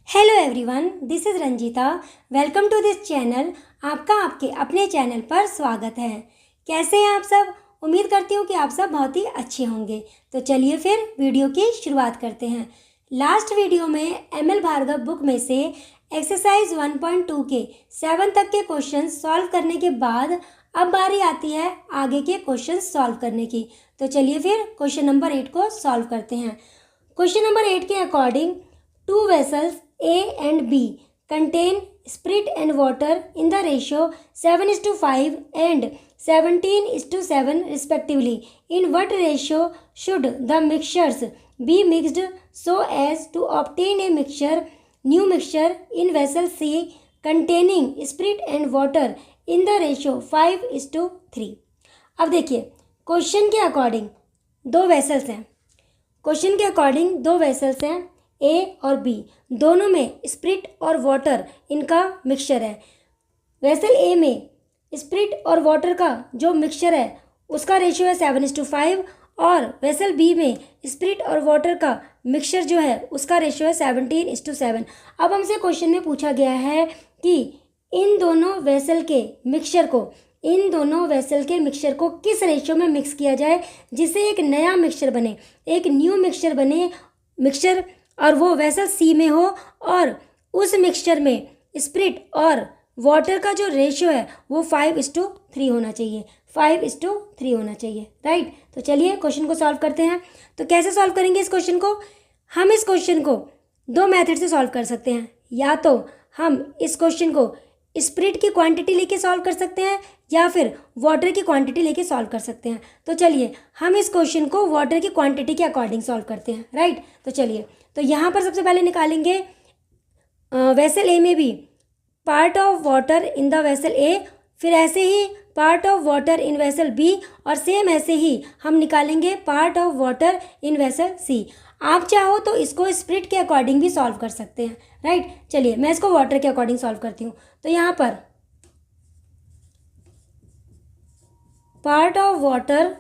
Hello everyone, this is Ranjita. Welcome to this channel. आपका आपके अपने चैनल पर स्वागत है। कैसे हैं आप सब? उम्मीद करती हूँ कि आप सब बहुत ही अच्छे होंगे। तो चलिए फिर वीडियो की शुरुआत करते हैं। लास्ट वीडियो में एम.एल. भार्गव बुक में से एक्सरसाइज 1.2 के 7 तक के क्वेश्चन सॉल्व करने के बाद अब बारी आती है आगे के क्वेश्चन सॉल्व करने की। तो चलिए फिर क्वेश्चन नंबर 8 को सॉल्व करते हैं। क्वेश्चन नंबर 8 के according to vessels A and B contain spirit and water in the ratio 7:5 and 17:7 respectively. In what ratio should the mixtures be mixed so as to obtain a new mixture in vessel C containing spirit and water in the ratio 5:3? अब देखिए, question के according दो vessels हैं ए और B, दोनों में spirit और water इनका मिक्सचर है। वेसल ए में स्पिरिट और वाटर का जो मिक्सचर है उसका रेशियो है 7:5 और वेसल बी में स्पिरिट और वाटर का मिक्सचर जो है उसका रेशियो है 17:7। अब हमसे क्वेश्चन में पूछा गया है कि इन दोनों वेसल के मिक्सचर को किस रेशियो में मिक्स किया जाए जिससे एक नया मिक्सचर बने, एक न्यू मिक्सचर और वो वेसल सी में हो और उस मिक्सचर में स्पिरिट और वाटर का जो रेशियो है वो 5:3 होना चाहिए। 5:3 होना चाहिए, राइट। तो चलिए क्वेश्चन को सॉल्व करते हैं। तो कैसे सॉल्व करेंगे इस क्वेश्चन को? हम इस क्वेश्चन को दो मेथड से सॉल्व कर सकते हैं। या तो हम इस क्वेश्चन को स्पिरिट की क्वांटिटी लेके सॉल्व कर सकते हैं या फिर वाटर की क्वांटिटी लेके सॉल्व कर सकते हैं। तो चलिए हम इस क्वेश्चन को वाटर की क्वांटिटी के अकॉर्डिंग सॉल्व करते हैं, राइट। तो चलिए, तो यहाँ पर सबसे पहले निकालेंगे वेसल ए में भी part of water in the vessel A, फिर ऐसे ही part of water in vessel B और सेम ऐसे ही हम निकालेंगे part of water in vessel C. आप चाहो तो इसको स्पिरिट के अकॉर्डिंग भी सॉल्व कर सकते हैं, राइट। चलिए मैं इसको वाटर के अकॉर्डिंग सॉल्व करती हूँ। तो यहाँ पर part of water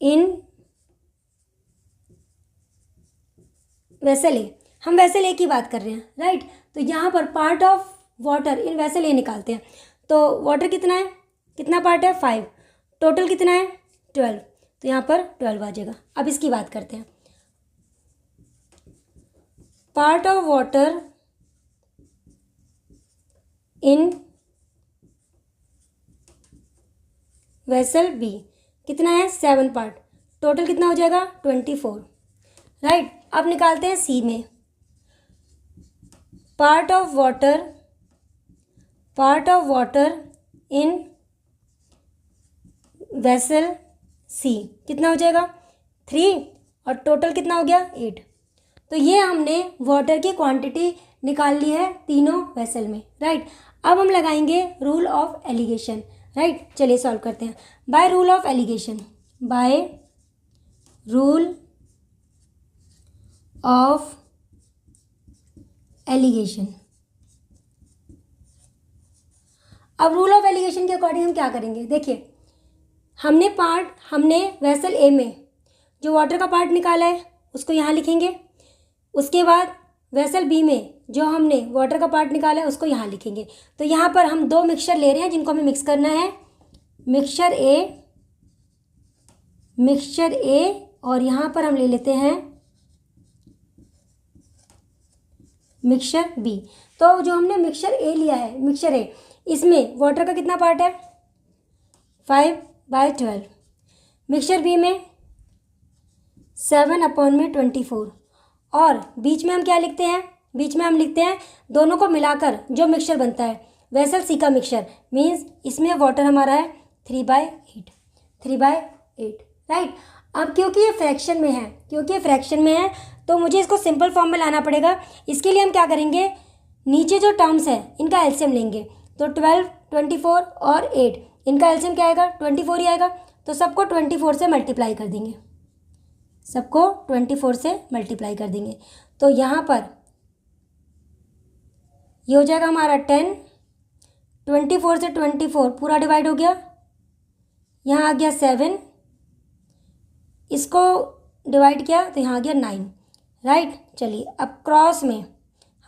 in vessel A, हम वेसल ए की बात कर रहे हैं, राइट। तो यहाँ पर part of water in vessel A निकालते हैं। तो वाटर कितना है, कितना पार्ट है? 5। टोटल कितना है? 12। तो यहाँ पर 12 आ जाएगा। अब इसकी बात करते हैं। Part of water in vessel B कितना है? 7 पार्ट। टोटल कितना हो जाएगा? 24, राइट। अब निकालते हैं सी में part of water in vessel C कितना हो जाएगा? 3 और टोटल कितना हो गया? 8। तो ये हमने वाटर की क्वांटिटी निकाल ली है तीनों वेसल में, राइट। अब हम लगाएंगे रूल ऑफ एलिगेशन, राइट। चलिए सॉल्व करते हैं। बाय रूल ऑफ एलिगेशन, अब रूल ऑफ एलिगेशन के अकॉर्डिंग हम क्या करेंगे? देखिए, हमने वेसल ए में जो वाटर का पार्ट निकाला है उसको यहाँ लिखेंगे। उसके बाद वेसल बी में जो हमने वाटर का पार्ट निकाला है उसको यहाँ लिखेंगे। तो यहाँ पर हम दो मिक्सचर ले रहे हैं जिनको हमें मिक्स करना है। मिक्सचर ए और यहाँ पर हम ले लेते हैं मिक्सचर बी। तो जो हमने मिक्सचर ए लिया है, मिक्सचर ए, इसमें वाटर का कितना पार्ट है? 5/12। मिक्सचर बी में 7/24 और बीच में हम क्या लिखते हैं? बीच में हम लिखते हैं दोनों को मिलाकर जो मिक्सचर बनता है वेसल सी का मिक्सचर, मीन्स इसमें वाटर हमारा है 3/8, राइट। अब क्योंकि ये फ्रैक्शन में है तो मुझे इसको सिंपल फॉर्म में लाना पड़ेगा। इसके लिए हम क्या करेंगे? नीचे जो टर्म्स है इनका एलसीएम लेंगे। तो 12, 24 और 8, इनका एलसीएम क्या आएगा? 24 ही आएगा। तो सबको 24 से मल्टीप्लाई कर देंगे। तो यहाँ पर ये हो जाएगा हमारा 10। 24 से 24 पूरा डिवाइड हो गया, यहाँ आ गया 7, इसको डिवाइड किया तो यहाँ आ गया 9। राइट। चलिए अब क्रॉस में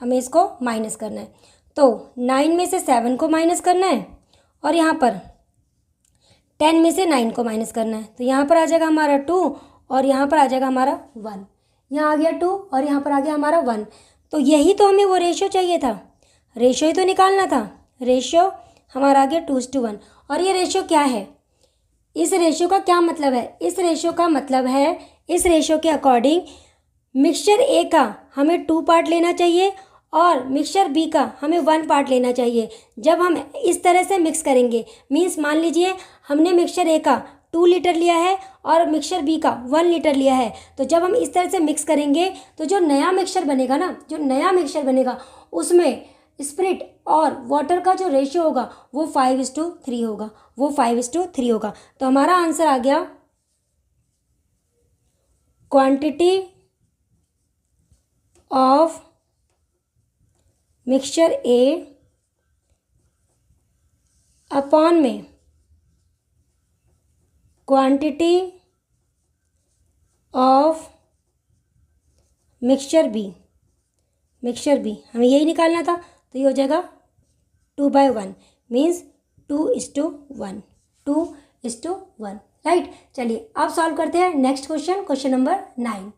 हमें इसको माइनस करना है, तो 9 में से 7 को माइनस करना है और यहाँ पर 10 में से 9 को माइनस करना है। तो यहाँ पर आ जाएगा हमारा 2 और यहाँ पर आ जाएगा हमारा 1। यहाँ आ गया 2 और यहाँ पर आ गया हमारा 1। तो यही तो हमें वो रेशियो चाहिए था, रेशियो ही तो निकालना था। रेशियो हमारा आ गया 2:1। और ये रेशियो क्या है, इस रेशियो का क्या मतलब है? इस रेशियो का मतलब है, इस रेशियो के अकॉर्डिंग मिक्सचर ए का हमें 2 पार्ट लेना चाहिए और मिक्सचर बी का हमें 1 पार्ट लेना चाहिए। जब हम इस तरह से मिक्स करेंगे, मीन्स मान लीजिए हमने मिक्सचर ए का 2 लीटर लिया है और मिक्सचर बी का 1 लीटर लिया है, तो जब हम इस तरह से मिक्स करेंगे तो जो नया मिक्सचर बनेगा ना, जो नया मिक्सचर बनेगा उसमें स्प्रिट और वाटर का जो रेशियो होगा वो 5:3 होगा, वो 5:3 होगा। तो हमारा आंसर आ गया quantity of mixture A upon में quantity of mixture B, mixture B हमें यही निकालना था। तो ये हो जाएगा 2/1 मीन्स 2:1, 2:1, राइट। चलिए अब सॉल्व करते हैं next question, question number 9।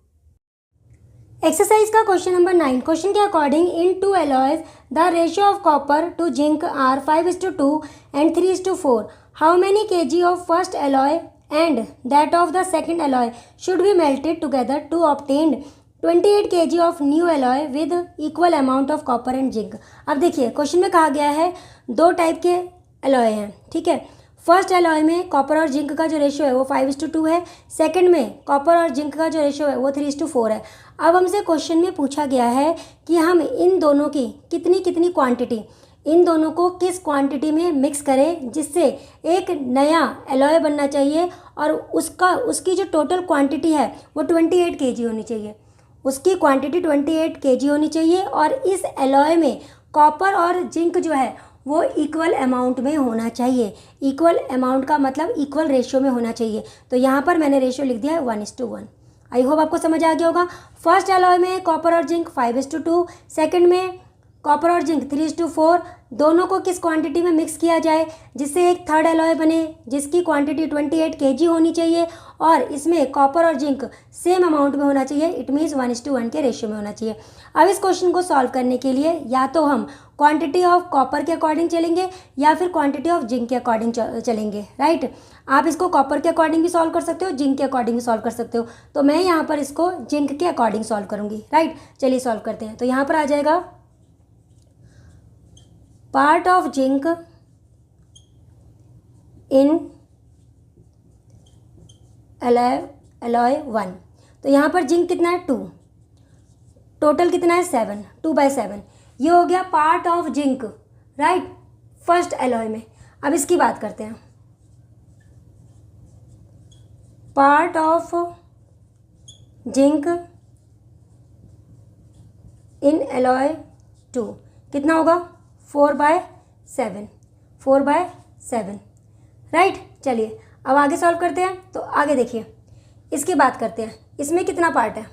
Exercise का क्वेश्चन नंबर 9। क्वेश्चन के according in 2 alloys the ratio of copper to zinc are 5:2 and 3:4। How many kg of first alloy and that of the second alloy should be melted together to obtain 28 kg of new alloy with equal amount of copper and zinc. अब देखिए question में कहा गया है 2 type के alloy हैं, ठीक है। फर्स्ट एलॉय में कॉपर और जिंक का जो रेशियो है वो 5:2 है, सेकंड में कॉपर और जिंक का जो रेशियो है वो 3:4 है। अब हमसे क्वेश्चन में पूछा गया है कि हम इन दोनों की कितनी कितनी क्वांटिटी, इन दोनों को किस क्वांटिटी में मिक्स करें जिससे एक नया एलॉय बनना चाहिए और उसकी जो टोटल क्वांटिटी है वो 28 kg होनी चाहिए, उसकी क्वांटिटी 28 kg होनी चाहिए और इस एलॉय में कॉपर और जिंक जो है वो इक्वल अमाउंट में होना चाहिए। इक्वल अमाउंट का मतलब इक्वल रेशियो में होना चाहिए। तो यहाँ पर मैंने रेशियो लिख दिया है 1:1। आई होप आपको समझ आ गया होगा। फर्स्ट एलॉय में कॉपर और जिंक 5:2, सेकंड में कॉपर और जिंक 3:4। दोनों को किस क्वांटिटी में मिक्स किया जाए जिससे एक थर्ड एलॉय बने जिसकी क्वांटिटी 28 kg होनी चाहिए और इसमें कॉपर और जिंक सेम अमाउंट में होना चाहिए, इट मीन्स 1:1 के रेशियो में होना चाहिए। अब इस क्वेश्चन को सॉल्व करने के लिए या तो हम क्वांटिटी ऑफ कॉपर के अकॉर्डिंग चलेंगे या फिर क्वांटिटी ऑफ जिंक के अकॉर्डिंग चलेंगे, राइट। आप इसको कॉपर के अकॉर्डिंग भी सॉल्व कर सकते हो, जिंक के अकॉर्डिंग भी सॉल्व कर सकते हो। तो मैं यहाँ पर इसको जिंक के अकॉर्डिंग सॉल्व करूँगी, राइट। चलिए सॉल्व करते हैं। तो यहाँ पर आ जाएगा part of zinc in alloy 1। तो यहाँ पर जिंक कितना है 2, टोटल कितना है 7, 2/7। ये हो गया part of zinc, right, first alloy में। अब इसकी बात करते हैं। Part of zinc in alloy 2 कितना होगा 4/7, 4/7, राइट। चलिए अब आगे सॉल्व करते हैं। तो आगे देखिए इसकी बात करते हैं, इसमें कितना पार्ट है।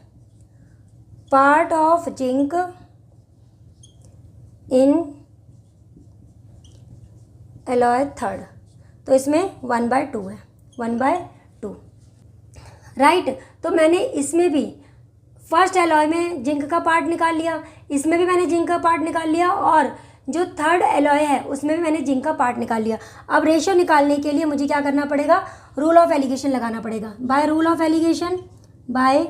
Part of zinc in alloy 3, तो इसमें 1/2 है, 1/2, राइट। तो मैंने इसमें भी फर्स्ट एलॉय में जिंक का पार्ट निकाल लिया, इसमें भी मैंने जिंक का पार्ट निकाल लिया और जो थर्ड एलॉय है उसमें भी मैंने जिंक का पार्ट निकाल लिया। अब रेशियो निकालने के लिए मुझे क्या करना पड़ेगा, रूल ऑफ एलिगेशन लगाना पड़ेगा। By rule of alligation, by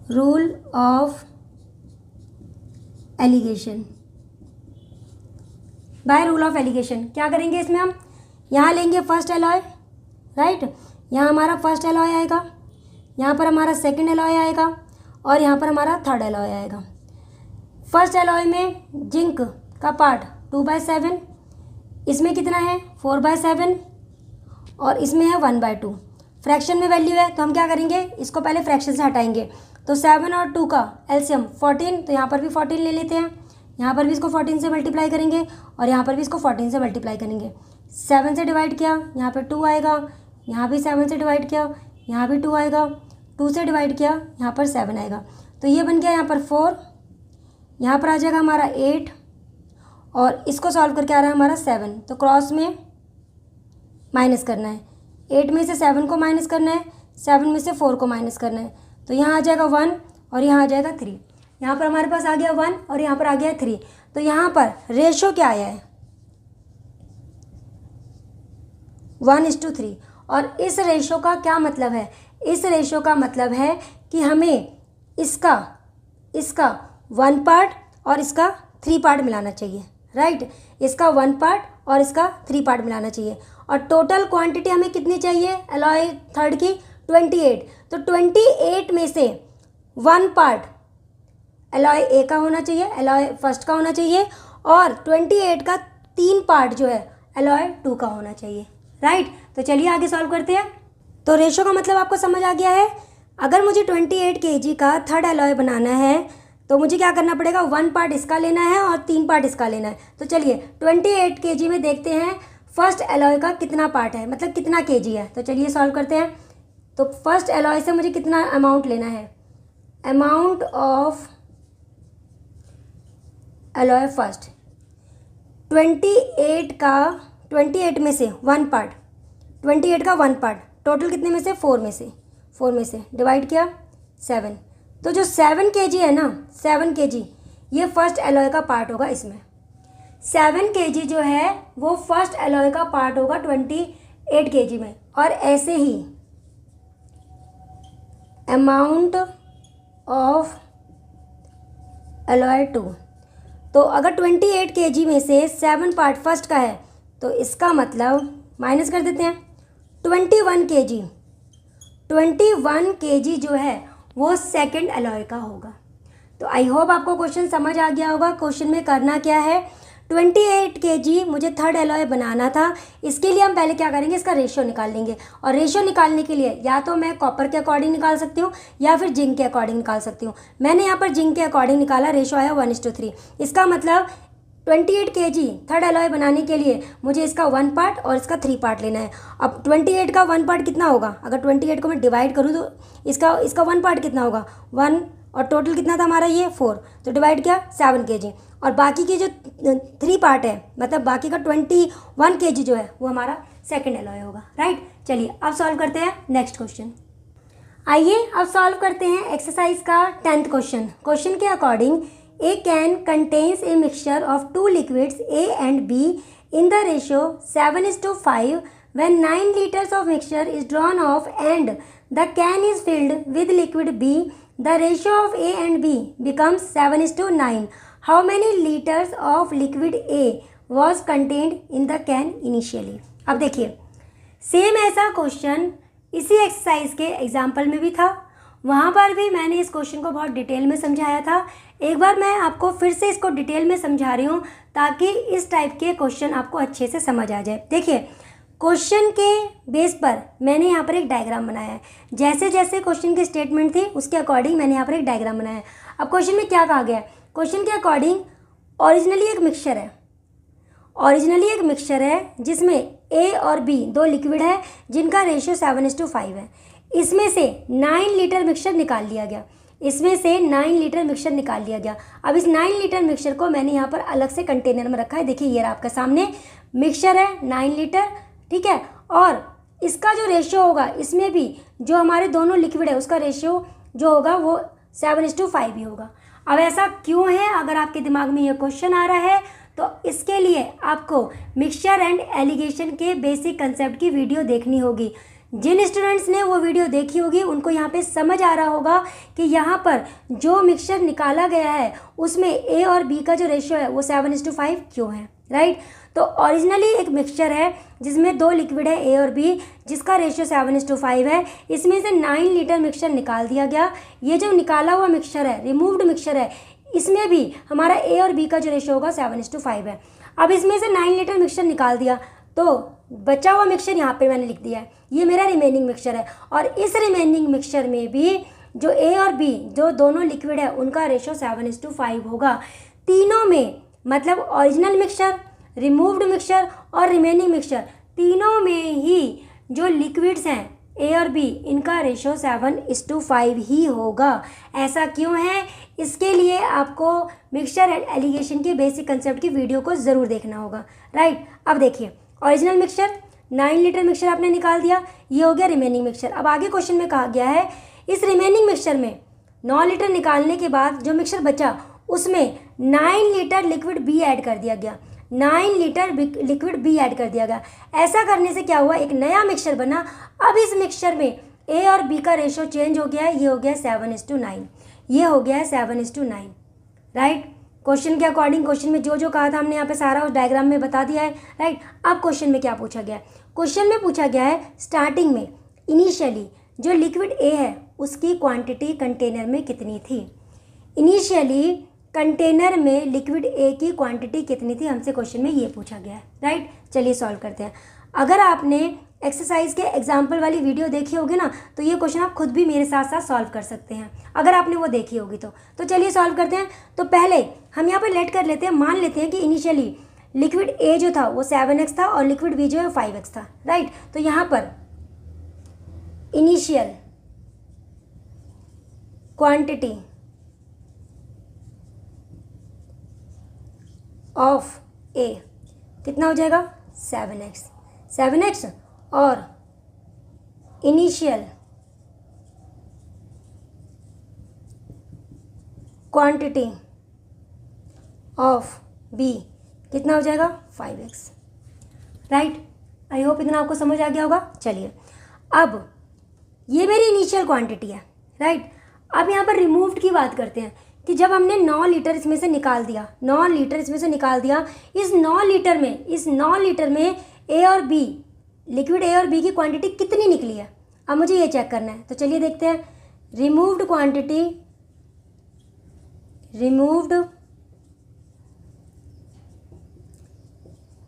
rule of alligation, by rule of alligation क्या करेंगे इसमें हम, यहाँ लेंगे फर्स्ट एलॉय, राइट। यहाँ हमारा फर्स्ट एलॉय आएगा, यहाँ पर हमारा सेकंड एलॉय आएगा और यहाँ पर हमारा थर्ड एलॉय आएगा। फर्स्ट एलॉय में जिंक का पार्ट 2/7, इसमें कितना है 4/7 और इसमें है 1/2। फ्रैक्शन में वैल्यू है तो हम क्या करेंगे, इसको पहले फ्रैक्शन से हटाएंगे। तो 7 और 2 का एलसीएम 14, तो यहाँ पर भी 14 ले लेते हैं। यहाँ पर भी इसको 14 से मल्टीप्लाई करेंगे और यहाँ पर भी इसको 14 से मल्टीप्लाई करेंगे। 7 से डिवाइड किया, यहाँ पर 2 आएगा, यहाँ भी 7 से डिवाइड किया, यहाँ भी 2 आएगा। 2 से डिवाइड किया, यहाँ पर 7 आएगा, तो ये बन गया यहाँ पर 4, यहाँ पर आ जाएगा हमारा 8 और इसको सॉल्व करके आ रहा है हमारा 7। तो क्रॉस में माइनस करना है, 8 में से 7 को माइनस करना है, 7 में से 4 को माइनस करना है, तो यहाँ आ जाएगा 1 और यहाँ आ जाएगा 3। यहाँ पर हमारे पास आ गया 1 और यहाँ पर आ गया 3। तो यहाँ पर रेशो क्या आया है 1:3। और इस रेशो का क्या मतलब है, इस रेशो का मतलब है कि हमें इसका 1 पार्ट और इसका 3 पार्ट मिलाना चाहिए, राइट। इसका 1 पार्ट और इसका 3 पार्ट मिलाना चाहिए। और टोटल क्वांटिटी हमें कितनी चाहिए एलॉय थर्ड की 28। तो 28 में से 1 पार्ट एलॉय ए का होना चाहिए, एलॉय फर्स्ट का होना चाहिए, और 28 का 3 पार्ट जो है एलॉय 2 का होना चाहिए, राइट। तो चलिए आगे सॉल्व करते हैं। तो रेशो का मतलब आपको समझ आ गया है। अगर मुझे 28 kg का थर्ड एलॉय बनाना है तो मुझे क्या करना पड़ेगा, 1 पार्ट इसका लेना है और 3 पार्ट इसका लेना है। तो चलिए 28 kg में देखते हैं फर्स्ट एलॉय का कितना पार्ट है, मतलब कितना kg है। तो चलिए सॉल्व करते हैं। तो फर्स्ट एलॉय से मुझे कितना अमाउंट लेना है, अमाउंट ऑफ एलॉय फर्स्ट 28 में से 1 पार्ट, 28 का 1 पार्ट टोटल कितने में से 4 में से डिवाइड किया 7। तो जो 7 kg है ना, 7 kg ये फर्स्ट एलॉय का पार्ट होगा। इसमें 7 kg जो है वो फर्स्ट एलॉय का पार्ट होगा 28 kg में। और ऐसे ही अमाउंट ऑफ एलॉय 2, तो अगर 28 kg में से 7 पार्ट फर्स्ट का है तो इसका मतलब माइनस कर देते हैं 21 kg जो है वो सेकंड एलॉय का होगा। तो आई होप आपको क्वेश्चन समझ आ गया होगा। क्वेश्चन में करना क्या है, 28 kg मुझे थर्ड एलॉय बनाना था। इसके लिए हम पहले क्या करेंगे, इसका रेशियो निकाल लेंगे। और रेशियो निकालने के लिए या तो मैं कॉपर के अकॉर्डिंग निकाल सकती हूँ या फिर जिंक के अकॉर्डिंग निकाल सकती हूँ। मैंने यहाँ पर जिंक के अकॉर्डिंग निकाला, रेशियो आया 1:3। इसका मतलब 28 kg थर्ड एलॉय बनाने के लिए मुझे इसका 1 पार्ट और इसका 3 पार्ट लेना है। अब 28 का 1 पार्ट कितना होगा, अगर 28 को मैं डिवाइड करूँ तो इसका 1 पार्ट कितना होगा 1, और टोटल कितना था हमारा ये 4, तो डिवाइड किया 7 kg। और बाकी की जो 3 पार्ट है, मतलब बाकी का 21 kg जो है वो हमारा सेकेंड एलॉय होगा, राइट। चलिए अब सॉल्व करते हैं नेक्स्ट क्वेश्चन। आइए अब सॉल्व करते हैं एक्सरसाइज का 10th क्वेश्चन। क्वेश्चन के according A can contains a mixture of 2 liquids A and B in the ratio 7:5. When 9 liters of mixture is drawn off and the can is filled with liquid B, the ratio of A and B becomes 7:9. How many liters of liquid A was contained in the can initially? अब देखिए same ऐसा question इसी exercise के example में भी था। वहाँ पर भी मैंने इस क्वेश्चन को बहुत डिटेल में समझाया था। एक बार मैं आपको फिर से इसको डिटेल में समझा रही हूँ ताकि इस टाइप के क्वेश्चन आपको अच्छे से समझ आ जाए। देखिए क्वेश्चन के बेस पर मैंने यहाँ पर एक डायग्राम बनाया है। जैसे जैसे क्वेश्चन की स्टेटमेंट थी उसके अकॉर्डिंग मैंने यहाँ पर एक डायग्राम बनाया है। अब क्वेश्चन में क्या कहा गया है, क्वेश्चन के अकॉर्डिंग ओरिजिनली एक मिक्सचर है जिसमें A और B 2 लिक्विड है जिनका रेशियो 7:5 है। इसमें से 9 लीटर मिक्सचर निकाल लिया गया। अब इस 9 लीटर मिक्सचर को मैंने यहाँ पर अलग से कंटेनर में रखा है। देखिए ये आपका सामने मिक्सचर है 9 लीटर, ठीक है। और इसका जो रेशियो होगा, इसमें भी जो हमारे दोनों लिक्विड है उसका रेशियो जो होगा वो 7:5 ही होगा। अब ऐसा क्यों है, अगर आपके दिमाग में ये क्वेश्चन आ रहा है तो इसके लिए आपको मिक्सचर एंड एलिगेशन के बेसिक कंसेप्ट की वीडियो देखनी होगी। जिन स्टूडेंट्स ने वो वीडियो देखी होगी उनको यहाँ पे समझ आ रहा होगा कि यहाँ पर जो मिक्सचर निकाला गया है उसमें A और B का जो रेशियो है वो 7:5 क्यों है, राइट। तो ओरिजिनली एक मिक्सचर है जिसमें 2 लिक्विड है A और B जिसका रेशियो 7:5 है। इसमें से 9 लीटर मिक्सचर निकाल दिया गया। ये जो निकाला हुआ मिक्सचर है, रिमूव्ड मिक्सचर है, इसमें भी हमारा A और B का जो रेशियो होगा 7:5 है। अब इसमें से 9 लीटर मिक्सचर निकाल दिया तो बचा हुआ मिक्सचर यहाँ पे मैंने लिख दिया है, ये मेरा रिमेनिंग मिक्सचर है। और इस रिमेनिंग मिक्सचर में भी जो A और B जो दोनों लिक्विड है उनका रेशियो 7:5 होगा। तीनों में मतलब ओरिजिनल मिक्सचर, रिमूव्ड मिक्सचर और रिमेनिंग मिक्सचर, तीनों में ही जो लिक्विड्स हैं ए और बी इनका रेशो 7:5 ही होगा। ऐसा क्यों है? इसके लिए आपको मिक्सचर एंड एलिगेशन के बेसिक कंसेप्ट की वीडियो को ज़रूर देखना होगा, राइट। अब देखिए, ओरिजिनल मिक्सचर 9 लीटर मिक्सचर आपने निकाल दिया, ये हो गया रिमेनिंग मिक्सचर। अब आगे क्वेश्चन में कहा गया है इस रिमेनिंग मिक्सचर में 9 लीटर निकालने के बाद जो मिक्सचर बचा उसमें 9 लीटर लिक्विड बी ऐड कर दिया गया, 9 लीटर लिक्विड बी ऐड कर दिया गया। ऐसा करने से क्या हुआ, एक नया मिक्सचर बना। अब इस मिक्सचर में ए और बी का रेशो चेंज हो गया है, ये हो गया 7:9, ये हो गया है 7:9, राइट। क्वेश्चन के अकॉर्डिंग क्वेश्चन में जो जो कहा था हमने यहाँ पे सारा उस डायग्राम में बता दिया है, राइट। अब क्वेश्चन में क्या पूछा गया है? क्वेश्चन में पूछा गया है स्टार्टिंग में इनिशियली जो लिक्विड ए है उसकी क्वांटिटी कंटेनर में कितनी थी। इनिशियली कंटेनर में लिक्विड ए की क्वांटिटी कितनी थी, हमसे क्वेश्चन में ये पूछा गया है, राइट। चलिए सॉल्व करते हैं। अगर आपने एक्सरसाइज के एग्जाम्पल वाली वीडियो देखी होगी ना, तो ये क्वेश्चन आप खुद भी मेरे साथ साथ सॉल्व कर सकते हैं, अगर आपने वो देखी होगी तो चलिए सॉल्व करते हैं। तो पहले हम यहाँ पर लेट कर लेते हैं, मान लेते हैं कि इनिशियली लिक्विड ए जो था वो 7x था और लिक्विड बी जो है 5x था, राइट। तो यहाँ पर इनिशियल क्वांटिटी ऑफ ए कितना हो जाएगा, 7x और इनिशियल क्वांटिटी ऑफ बी कितना हो जाएगा, 5x, राइट। आई होप इतना आपको समझ आ गया होगा। चलिए, अब ये मेरी इनिशियल क्वांटिटी है, राइट। अब यहाँ पर रिमूव्ड की बात करते हैं कि जब हमने 9 लीटर इसमें से निकाल दिया, 9 लीटर इसमें से निकाल दिया, इस 9 लीटर में ए और बी, लिक्विड ए और बी की क्वांटिटी कितनी निकली है, अब मुझे ये चेक करना है। तो चलिए देखते हैं, रिमूव्ड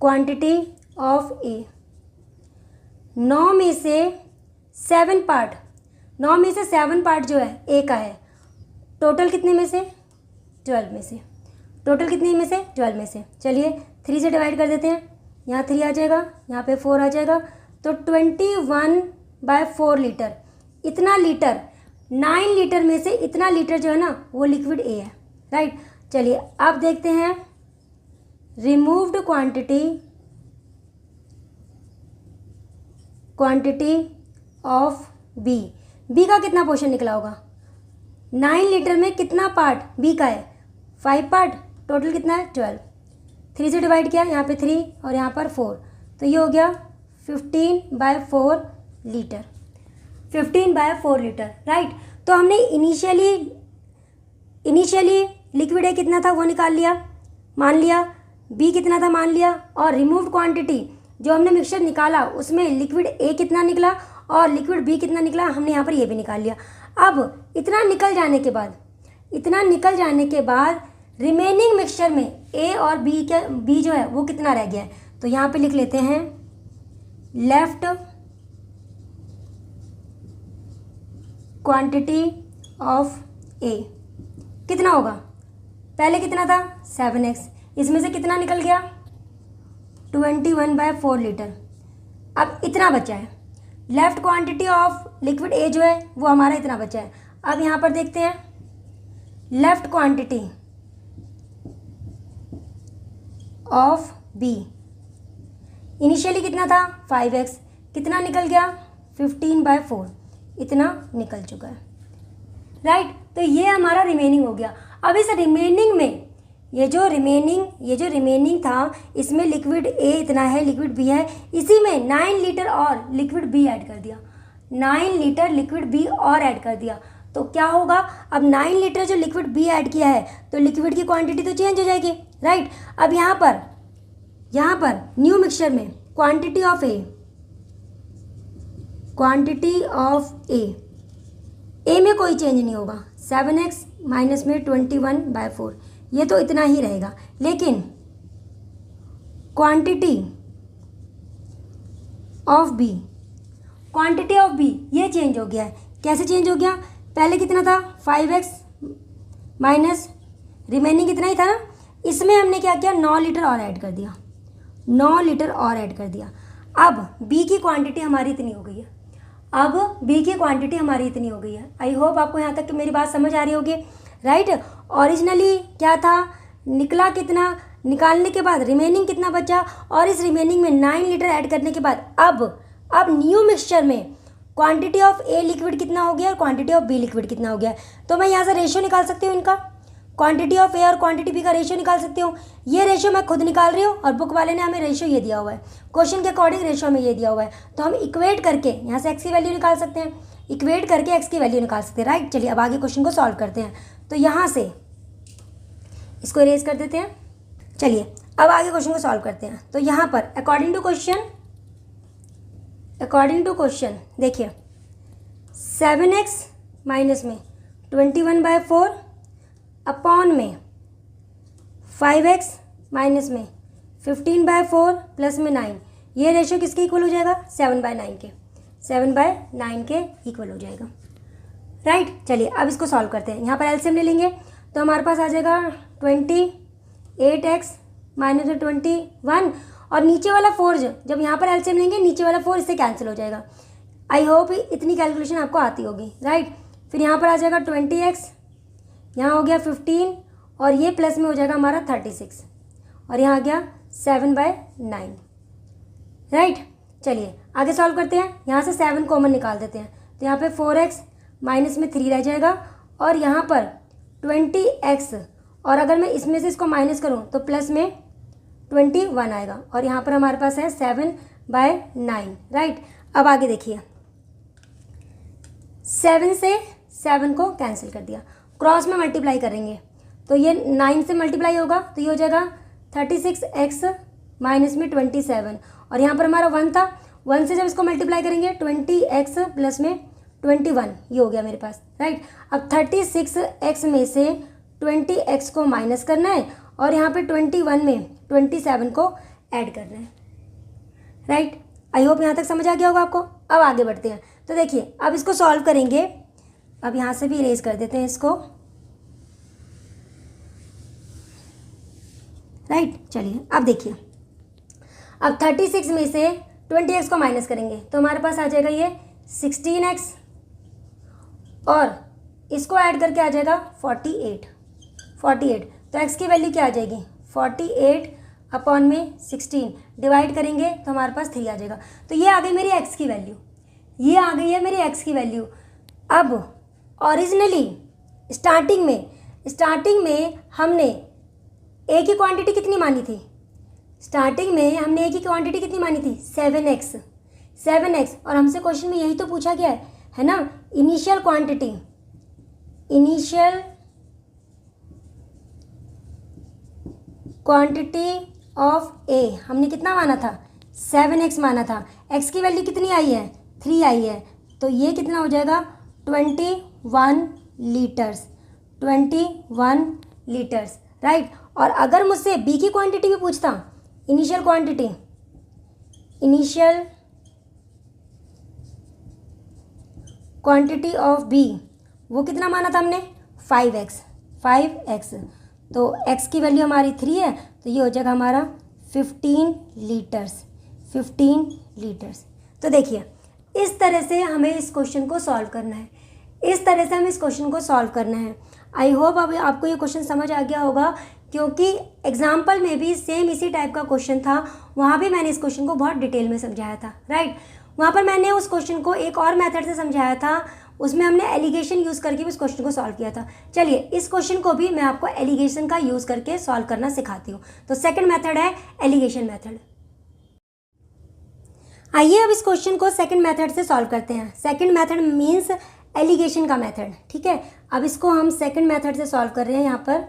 क्वांटिटी ऑफ ए, 9 में से 7 पार्ट, 9 में से 7 पार्ट जो है ए का है, टोटल कितने में से, 12 में से, टोटल कितने में से, 12 में से। चलिए 3 से डिवाइड कर देते हैं, यहाँ 3 आ जाएगा, यहाँ पे 4 आ जाएगा, तो 21/4 लीटर, इतना लीटर, 9 लीटर में से इतना लीटर जो है ना वो लिक्विड ए है, राइट। चलिए अब देखते हैं removed quantity of B, B का कितना पोर्शन निकला होगा, 9 लीटर में कितना पार्ट बी का है, 5 पार्ट, टोटल कितना है 12, 3 से डिवाइड किया, यहाँ पे 3 और यहाँ पर 4, तो ये हो गया 15/4 लीटर, 15/4 लीटर, राइट। तो हमने इनिशियली लिक्विड ए कितना था वो निकाल लिया, मान लिया, बी कितना था मान लिया, और रिमूव्ड क्वांटिटी जो हमने मिक्सचर निकाला उसमें लिक्विड ए कितना निकला और लिक्विड बी कितना निकला, हमने यहाँ पर ये भी निकाल लिया। अब इतना निकल जाने के बाद रिमेनिंग मिक्सचर में ए और बी जो है वो कितना रह गया है, तो यहाँ पे लिख लेते हैं लेफ्ट क्वांटिटी ऑफ ए कितना होगा, पहले कितना था 7x, इसमें से कितना निकल गया 21/4 लीटर, अब इतना बचा है। Left quantity of liquid A जो है वो हमारा इतना बचा है। अब यहाँ पर देखते हैं left quantity of B, initially कितना था 5x, कितना निकल गया 15/4, इतना निकल चुका है, राइट। तो ये हमारा रिमेनिंग हो गया। अब इस रिमेनिंग में ये जो रिमेनिंग था इसमें लिक्विड ए इतना है, लिक्विड बी है, इसी में 9 लीटर और लिक्विड बी ऐड कर दिया, 9 लीटर लिक्विड बी और ऐड कर दिया, तो क्या होगा, अब 9 लीटर जो लिक्विड बी ऐड किया है तो लिक्विड की क्वांटिटी तो चेंज हो जाएगी, राइट। अब यहाँ पर न्यू मिक्सचर में क्वांटिटी ऑफ ए में कोई चेंज नहीं होगा, 7x माइनस में 21/4, ये तो इतना ही रहेगा, लेकिन क्वांटिटी ऑफ बी ये चेंज हो गया है। कैसे चेंज हो गया, पहले कितना था 5x माइनस रिमेनिंग कितना ही था ना, इसमें हमने क्या किया 9 लीटर और ऐड कर दिया, 9 लीटर और ऐड कर दिया। अब बी की क्वांटिटी हमारी इतनी हो गई है। अब बी की क्वांटिटी हमारी इतनी हो गई है। आई होप आपको यहाँ तक कि मेरी बात समझ आ रही होगी, राइट। ओरिजिनली क्या था, निकला कितना, निकालने के बाद रिमेनिंग कितना बचा, और इस रिमेनिंग में 9 लीटर ऐड करने के बाद अब न्यू मिक्सचर में क्वांटिटी ऑफ ए लिक्विड कितना हो गया और क्वांटिटी ऑफ बी लिक्विड कितना हो गया। तो मैं यहाँ से रेशियो निकाल सकती हूँ, इनका क्वांटिटी ऑफ ए और क्वांटिटी बी का रेशियो निकाल सकती हूँ। ये रेशियो मैं खुद निकाल रही हूँ और बुक वाले ने हमें रेशियो ये दिया हुआ है, क्वेश्चन के अकॉर्डिंग रेशियो में ये दिया हुआ है। तो हम इक्वेट करके यहाँ से एक्स की वैल्यू निकाल सकते हैं, इक्वेट करके एक्स की वैल्यू निकाल सकते हैं, राइट। चलिए अब आगे क्वेश्चन को सॉल्व करते हैं। तो यहाँ से इसको इरेज कर देते हैं। चलिए अब आगे क्वेश्चन को सॉल्व करते हैं। तो यहाँ पर अकॉर्डिंग टू क्वेश्चन देखिए, 7x माइनस में 21/4 अपॉन में 5x माइनस में 15/4 प्लस में 9, ये रेशियो किसके इक्वल हो जाएगा, 7/9 के, 7/9 के इक्वल हो जाएगा, राइट। चलिए अब इसको सॉल्व करते हैं। यहाँ पर एलसीएम ले लेंगे तो हमारे पास आ जाएगा 28x माइनस में 21, और नीचे वाला 4 जब यहाँ पर एलसीएम लेंगे नीचे वाला 4 इससे कैंसिल हो जाएगा। आई होप इतनी कैलकुलेशन आपको आती होगी, राइट। फिर यहाँ पर आ जाएगा 20x, यहाँ हो गया 15, और ये प्लस में हो जाएगा हमारा 36, और यहाँ आ गया 7/9, राइट। चलिए आगे सॉल्व करते हैं। यहाँ से 7 कॉमन निकाल देते हैं, तो यहाँ पे 4x माइनस में 3 रह जाएगा, और यहाँ पर 20x, और अगर मैं इसमें से इसको माइनस करूँ तो प्लस में 21 आएगा, और यहाँ पर हमारे पास है 7/9, राइट। अब आगे देखिए, 7 से 7 को कैंसिल कर दिया, क्रॉस में मल्टीप्लाई करेंगे तो ये 9 से मल्टीप्लाई होगा, तो ये हो जाएगा 36x माइनस में 27, और यहाँ पर हमारा 1 था, 1 से जब इसको मल्टीप्लाई करेंगे 20x प्लस में 21, ये हो गया मेरे पास, राइट। अब 36x में से 20x को माइनस करना है, और यहाँ पे 21 में 27 को ऐड करना है, राइट। आई होप यहाँ तक समझ आ गया होगा आपको। अब आगे बढ़ते हैं। तो देखिए अब इसको सॉल्व करेंगे, अब यहाँ से भी इरेज कर देते हैं इसको, राइट। चलिए अब देखिए, अब 36 में से 20x को माइनस करेंगे तो हमारे पास आ जाएगा ये 16x, और इसको ऐड करके आ जाएगा 48, तो x की वैल्यू क्या आ जाएगी, 48 अपॉन में 16 डिवाइड करेंगे तो हमारे पास 3 आ जाएगा। तो ये आ गई मेरी x की वैल्यू, ये आ गई है मेरी x की वैल्यू। अब ओरिजिनली स्टार्टिंग में हमने a की क्वांटिटी कितनी मानी थी, स्टार्टिंग में हमने a की क्वांटिटी कितनी मानी थी, 7x, और हमसे क्वेश्चन में यही तो पूछा गया है ना, इनिशियल क्वांटिटी ऑफ a हमने कितना माना था, 7x माना था। x की वैल्यू कितनी आई है, 3 आई है, तो ये कितना हो जाएगा, 21 लीटर्स, राइट। और अगर मुझसे b की क्वांटिटी भी पूछता, इनिशियल क्वांटिटी ऑफ b, वो कितना माना था हमने, 5x, तो x की वैल्यू हमारी 3 है, तो ये हो जाएगा हमारा 15 लीटर्स। तो देखिए इस तरह से हमें इस क्वेश्चन को सॉल्व करना है, आई होप अब आपको ये क्वेश्चन समझ आ गया होगा, क्योंकि एग्जाम्पल में भी सेम इसी टाइप का क्वेश्चन था, वहाँ भी मैंने इस क्वेश्चन को बहुत डिटेल में समझाया था, राइट। वहाँ पर मैंने उस क्वेश्चन को एक और मेथड से समझाया था, उसमें हमने एलिगेशन यूज़ करके भी उस क्वेश्चन को सॉल्व किया था। चलिए इस क्वेश्चन को भी मैं आपको एलिगेशन का यूज़ करके सॉल्व करना सिखाती हूँ। तो सेकंड मेथड है एलिगेशन मेथड। आइए अब इस क्वेश्चन को सेकंड मेथड से सॉल्व करते हैं। सेकंड मेथड मीन्स एलिगेशन का मेथड, ठीक है। अब इसको हम सेकंड मेथड से सॉल्व कर रहे हैं, यहाँ पर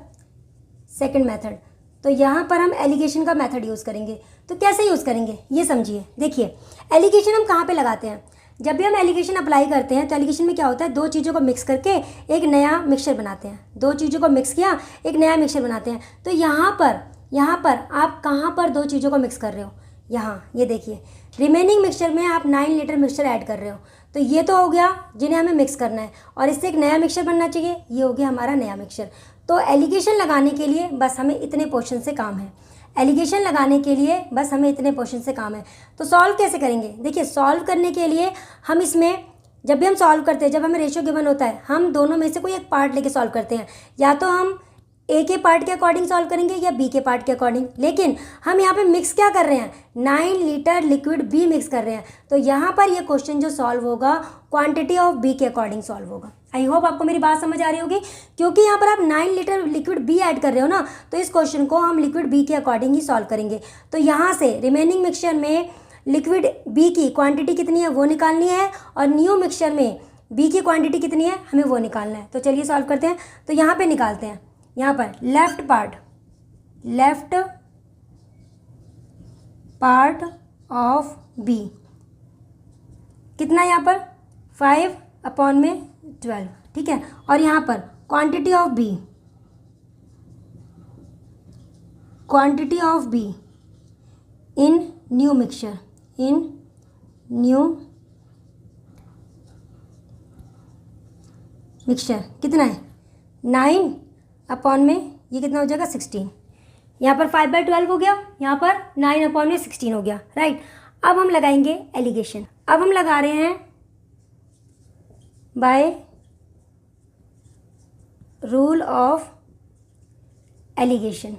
सेकंड मेथड। तो यहाँ पर हम एलिगेशन का मेथड यूज़ करेंगे। तो कैसे यूज़ करेंगे ये समझिए। देखिए एलिगेशन हम कहाँ पे लगाते हैं, जब भी हम एलिगेशन अप्लाई करते हैं तो एलिगेशन में क्या होता है, दो चीज़ों को मिक्स करके एक नया मिक्सचर बनाते हैं। दो चीज़ों को मिक्स किया एक नया मिक्सचर बनाते हैं। तो यहाँ पर आप कहाँ पर दो चीज़ों को मिक्स कर रहे हो, यहाँ ये देखिए रिमेनिंग मिक्सचर में आप 9 लीटर मिक्सचर ऐड कर रहे हो। तो ये तो हो गया जिन्हें हमें मिक्स करना है, और इससे एक नया मिक्सचर बनना चाहिए, ये हो गया हमारा नया मिक्सचर। तो एलिगेशन लगाने के लिए बस हमें इतने पोर्शन से काम है, एलिगेशन लगाने के लिए बस हमें इतने पोर्शन से काम है। तो सॉल्व कैसे करेंगे, देखिए सॉल्व करने के लिए हम इसमें जब भी हम सॉल्व करते हैं, जब हमें रेशियो गिवन होता है, हम दोनों में से कोई एक पार्ट लेके सॉल्व करते हैं। या तो हम ए के पार्ट के अकॉर्डिंग सॉल्व करेंगे या बी के पार्ट के अकॉर्डिंग। लेकिन हम यहाँ पे मिक्स क्या कर रहे हैं, 9 लीटर लिक्विड बी मिक्स कर रहे हैं। तो यहाँ पर ये क्वेश्चन जो सॉल्व होगा क्वांटिटी ऑफ बी के अकॉर्डिंग सॉल्व होगा। आई होप आपको मेरी बात समझ आ रही होगी, क्योंकि यहाँ पर आप 9 लीटर लिक्विड बी ऐड कर रहे हो ना, तो इस क्वेश्चन को हम लिक्विड बी के अकॉर्डिंग ही सॉल्व करेंगे। तो यहाँ से रिमेनिंग मिक्सचर में लिक्विड बी की क्वांटिटी कितनी है वो निकालनी है, और न्यू मिक्सचर में बी की क्वांटिटी कितनी है हमें वो निकालना है। तो चलिए सॉल्व करते हैं। तो यहाँ पे निकालते हैं, यहाँ पर लेफ्ट पार्ट ऑफ बी कितना है, यहाँ पर 5/12, ठीक है। और यहाँ पर quantity of be in new mixture, कितना है 9 में ये कितना हो जाएगा 16। यहाँ पर 5/12 हो गया, यहाँ पर 9/16 हो गया, राइट। अब हम लगाएंगे एलिगेशन। अब हम लगा रहे हैं बाय रूल ऑफ एलिगेशन।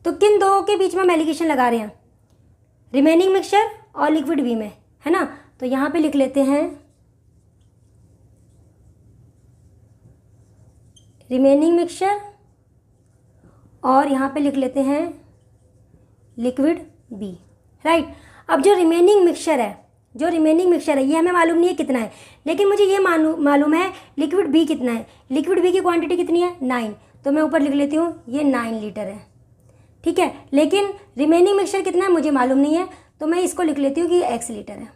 तो किन दो के बीच में हम एलिगेशन लगा रहे हैं, रिमेनिंग मिक्सचर और लिक्विड बी में, है ना। तो यहाँ पे लिख लेते हैं रिमेनिंग मिक्सचर और यहाँ पे लिख लेते हैं लिक्विड बी, राइट। अब जो रिमेनिंग मिक्सचर है ये हमें मालूम नहीं है कितना है, लेकिन मुझे ये मालूम है लिक्विड बी कितना है। लिक्विड बी की क्वांटिटी कितनी है 9, तो मैं ऊपर लिख लेती हूँ ये 9 लीटर है, ठीक है। लेकिन रिमेनिंग मिक्सचर कितना है मुझे मालूम नहीं है, तो मैं इसको लिख लेती हूँ कि x लीटर है,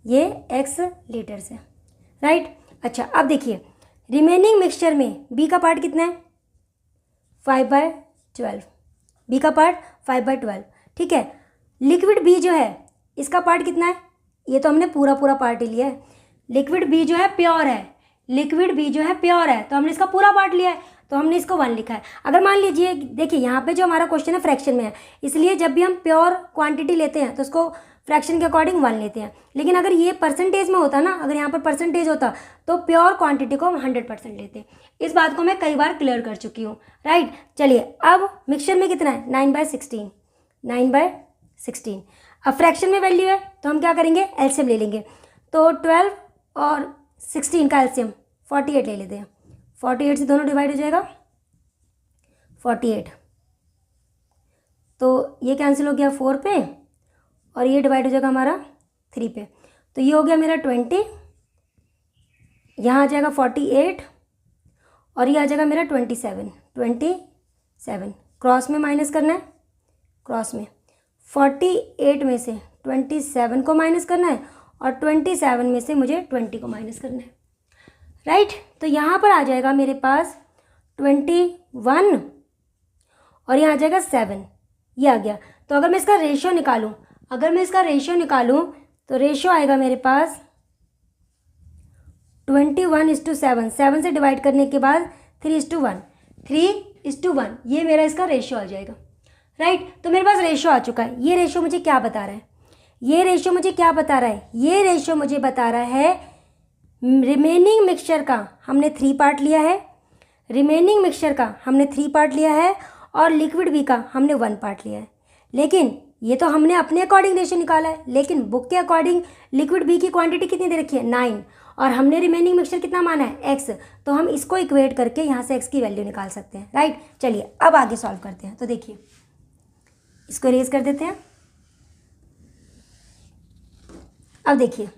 ये x लीटर से, राइट। अच्छा अब देखिए रिमेनिंग मिक्सचर में b का पार्ट कितना है 5/12, b का पार्ट 5/12, ठीक है। लिक्विड b जो है इसका पार्ट कितना है, ये तो हमने पूरा पार्ट ही लिया है। लिक्विड b जो है प्योर है, तो हमने इसका पूरा पार्ट लिया है, तो हमने इसको 1 लिखा है। अगर मान लीजिए देखिए यहाँ पे जो हमारा क्वेश्चन है फ्रैक्शन में है, इसलिए जब भी हम प्योर क्वांटिटी लेते हैं तो उसको फ्रैक्शन के अकॉर्डिंग 1 लेते हैं। लेकिन अगर ये परसेंटेज में होता ना, अगर यहाँ पर परसेंटेज होता तो प्योर क्वांटिटी को हम 100% लेते। इस बात को मैं कई बार क्लियर कर चुकी हूँ, राइट। चलिए अब मिक्सचर में कितना है 9/16। अब फ्रैक्शन में वैल्यू है तो हम क्या करेंगे एलसीएम ले लेंगे। तो 12 और 16 का एलसीएम 48 ले लेते हैं। 48 से दोनों डिवाइड हो जाएगा 48, तो ये कैंसिल हो गया 4 पे, और ये डिवाइड हो जाएगा हमारा 3 पे। तो ये हो गया मेरा 20, यहाँ आ जाएगा 48 और ये आ जाएगा मेरा 27। क्रॉस में माइनस करना है, क्रॉस में 48 में से 27 को माइनस करना है और 27 में से मुझे 20 को माइनस करना है, राइट। तो यहाँ पर आ जाएगा मेरे पास 21 और यहाँ आ जाएगा 7, ये आ गया। तो अगर मैं इसका रेशियो निकालूँ तो रेशियो आएगा मेरे पास 21:7। 7 से डिवाइड करने के बाद 3:1, ये मेरा इसका रेशियो आ जाएगा, राइट। तो मेरे पास रेशियो आ चुका है। ये रेशियो मुझे क्या बता रहा है, ये रेशियो मुझे बता रहा है रिमेनिंग मिक्सचर का हमने 3 पार्ट लिया है, और लिक्विड बी का हमने 1 पार्ट लिया है। लेकिन ये तो हमने अपने अकॉर्डिंग रेशियो निकाला है, लेकिन बुक के अकॉर्डिंग लिक्विड बी की क्वांटिटी कितनी दे रखी है 9, और हमने रिमेनिंग मिक्सचर कितना माना है x, तो हम इसको इक्वेट करके यहाँ से x की वैल्यू निकाल सकते हैं, राइट। चलिए अब आगे सॉल्व करते हैं। तो देखिए इसको इरेज कर देते हैं। अब देखिए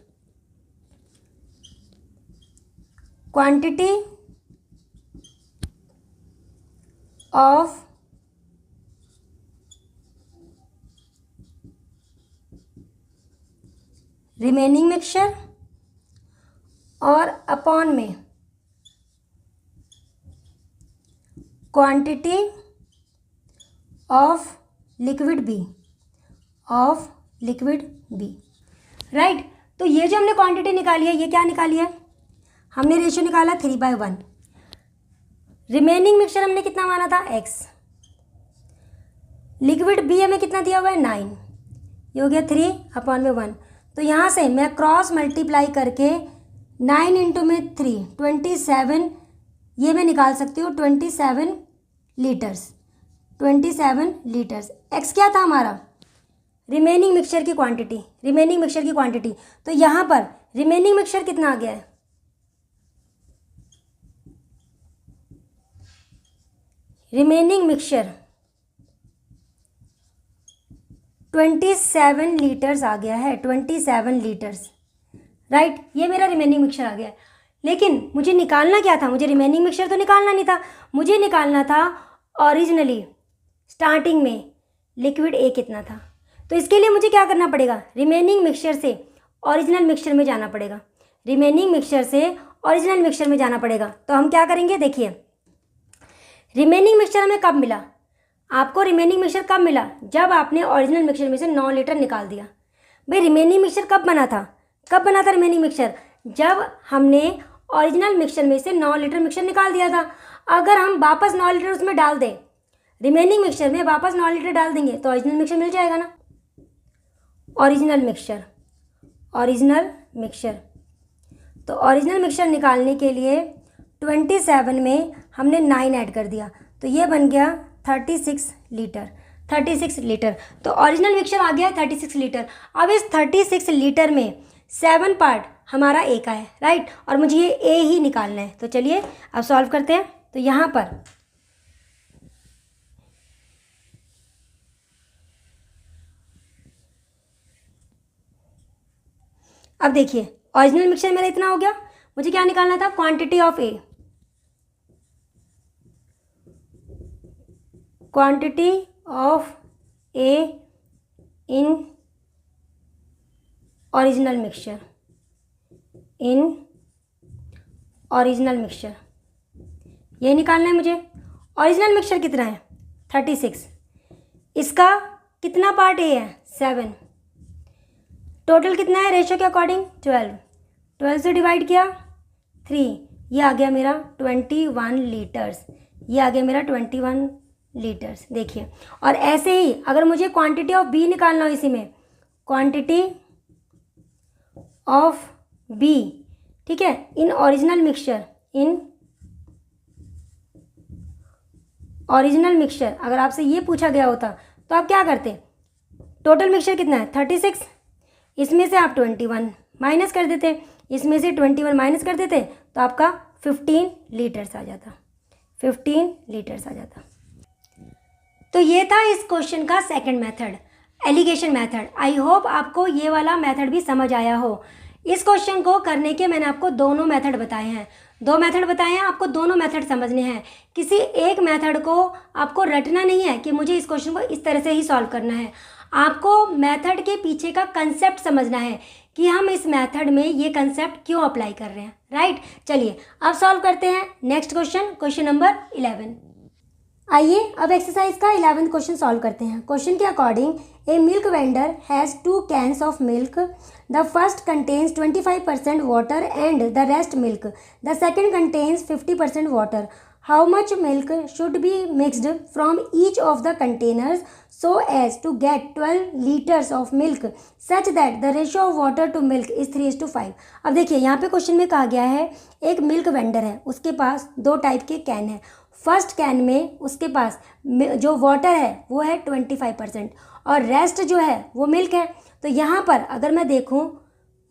क्वांटिटी ऑफ रिमेनिंग मिक्सचर और अपॉन में quantity of liquid B, right. तो ये जो हमने क्वांटिटी निकाली है, ये क्या निकाली है, हमने रेशियो निकाला 3/1। रिमेनिंग मिक्सचर हमने कितना माना था x, लिक्विड बी हमें कितना दिया हुआ है 9, ये हो गया 3/1। तो यहाँ से मैं क्रॉस मल्टीप्लाई करके 9 इंटू में 3 27, ये मैं निकाल सकती हूँ 27 लीटर्स। 27 लीटर्स। एक्स क्या था हमारा? रिमेनिंग मिक्सचर की क्वांटिटी। रिमेनिंग मिक्सचर की क्वांटिटी, तो यहाँ पर रिमेनिंग मिक्सचर कितना आ गया है? रिमेनिंग मिक्सचर 27 लीटर्स आ गया है। 27 लीटर्स, राइट। ये मेरा रिमेनिंग मिक्सचर आ गया है। लेकिन मुझे निकालना क्या था? मुझे रिमेनिंग मिक्सचर तो निकालना नहीं था, मुझे निकालना था ओरिजिनली स्टार्टिंग में लिक्विड ए कितना था। तो इसके लिए मुझे क्या करना पड़ेगा? रिमेनिंग मिक्सचर से ओरिजिनल मिक्सचर में जाना पड़ेगा। रिमेनिंग मिक्सचर से ओरिजिनल मिक्सचर में जाना पड़ेगा। तो हम क्या करेंगे, देखिए रिमेनिंग मिक्सचर हमें कब मिला? आपको रिमेनिंग मिक्सचर कब मिला? जब आपने ओरिजिनल मिक्सचर में से 9 लीटर निकाल दिया। भाई रिमेनिंग मिक्सचर कब बना था? कब बना था रिमेनिंग मिक्सचर? जब हमने ओरिजिनल मिक्सचर में से 9 लीटर मिक्सचर निकाल दिया था। अगर हम वापस 9 लीटर उसमें डाल दें, रिमेनिंग मिक्सचर में वापस 9 लीटर डाल देंगे तो ओरिजिनल मिक्सचर मिल जाएगा ना। ओरिजिनल मिक्सचर, ओरिजिनल मिक्सचर, तो ओरिजिनल मिक्सचर निकालने के लिए 27 में हमने 9 ऐड कर दिया, तो ये बन गया 36 लीटर। 36 लीटर, तो ओरिजिनल मिक्सचर आ गया 36 लीटर। अब इस 36 लीटर में 7 पार्ट हमारा ए का है, राइट, और मुझे ये ए ही निकालना है। तो चलिए अब सॉल्व करते हैं। तो यहाँ पर अब देखिए ओरिजिनल मिक्सचर मेरा इतना हो गया, मुझे क्या निकालना था? Quantity of A, quantity of A in original mixture, in original mixture, ये निकालना है मुझे। ओरिजिनल मिक्सचर कितना है? 36। इसका कितना पार्ट ए है? 7। टोटल कितना है रेशियो के अकॉर्डिंग? 12। 12 से डिवाइड किया 3, ये आ गया मेरा 21 लीटर्स। ये आ गया मेरा 21 लीटर्स। देखिए, और ऐसे ही अगर मुझे क्वांटिटी ऑफ बी निकालना हो इसी में, क्वांटिटी ऑफ बी, ठीक है, in original mixture, in original mixture, अगर आपसे ये पूछा गया होता तो आप क्या करते? टोटल मिक्सचर कितना है? 36, इसमें से आप 21 माइनस कर देते, इसमें से 21 माइनस कर देते, तो आपका 15 लीटर्स आ जाता। 15 लीटर्स आ जाता। तो ये था इस क्वेश्चन का second method, alligation method. I hope आपको ये वाला मेथड भी समझ आया हो। इस क्वेश्चन को करने के मैंने आपको दोनों मेथड बताए हैं, 2 मेथड बताए हैं, आपको दोनों मेथड समझने हैं। किसी एक मेथड को आपको रटना नहीं है कि मुझे इस क्वेश्चन को इस तरह से ही सॉल्व करना है। आपको मेथड के पीछे का कंसेप्ट समझना है कि हम इस मेथड में ये कंसेप्ट क्यों अप्लाई कर रहे हैं, राइट। चलिए अब सॉल्व करते हैं नेक्स्ट क्वेश्चन, क्वेश्चन नंबर 11। आइए अब एक्सरसाइज का 11th क्वेश्चन सॉल्व करते हैं। क्वेश्चन के according, A milk vendor has 2 cans of milk. The first contains 25% water and the rest milk. The second contains 50% water. How much milk should be mixed from each of the containers so as to get 12 liters of milk such that the ratio of water to milk is 3:5। अब देखिए यहाँ पे question में कहा गया है एक milk vendor है, उसके पास 2 टाइप के कैन है। फर्स्ट कैन में उसके पास जो वाटर है वो है 25% और रेस्ट जो है वो मिल्क है। तो यहाँ पर अगर मैं देखूँ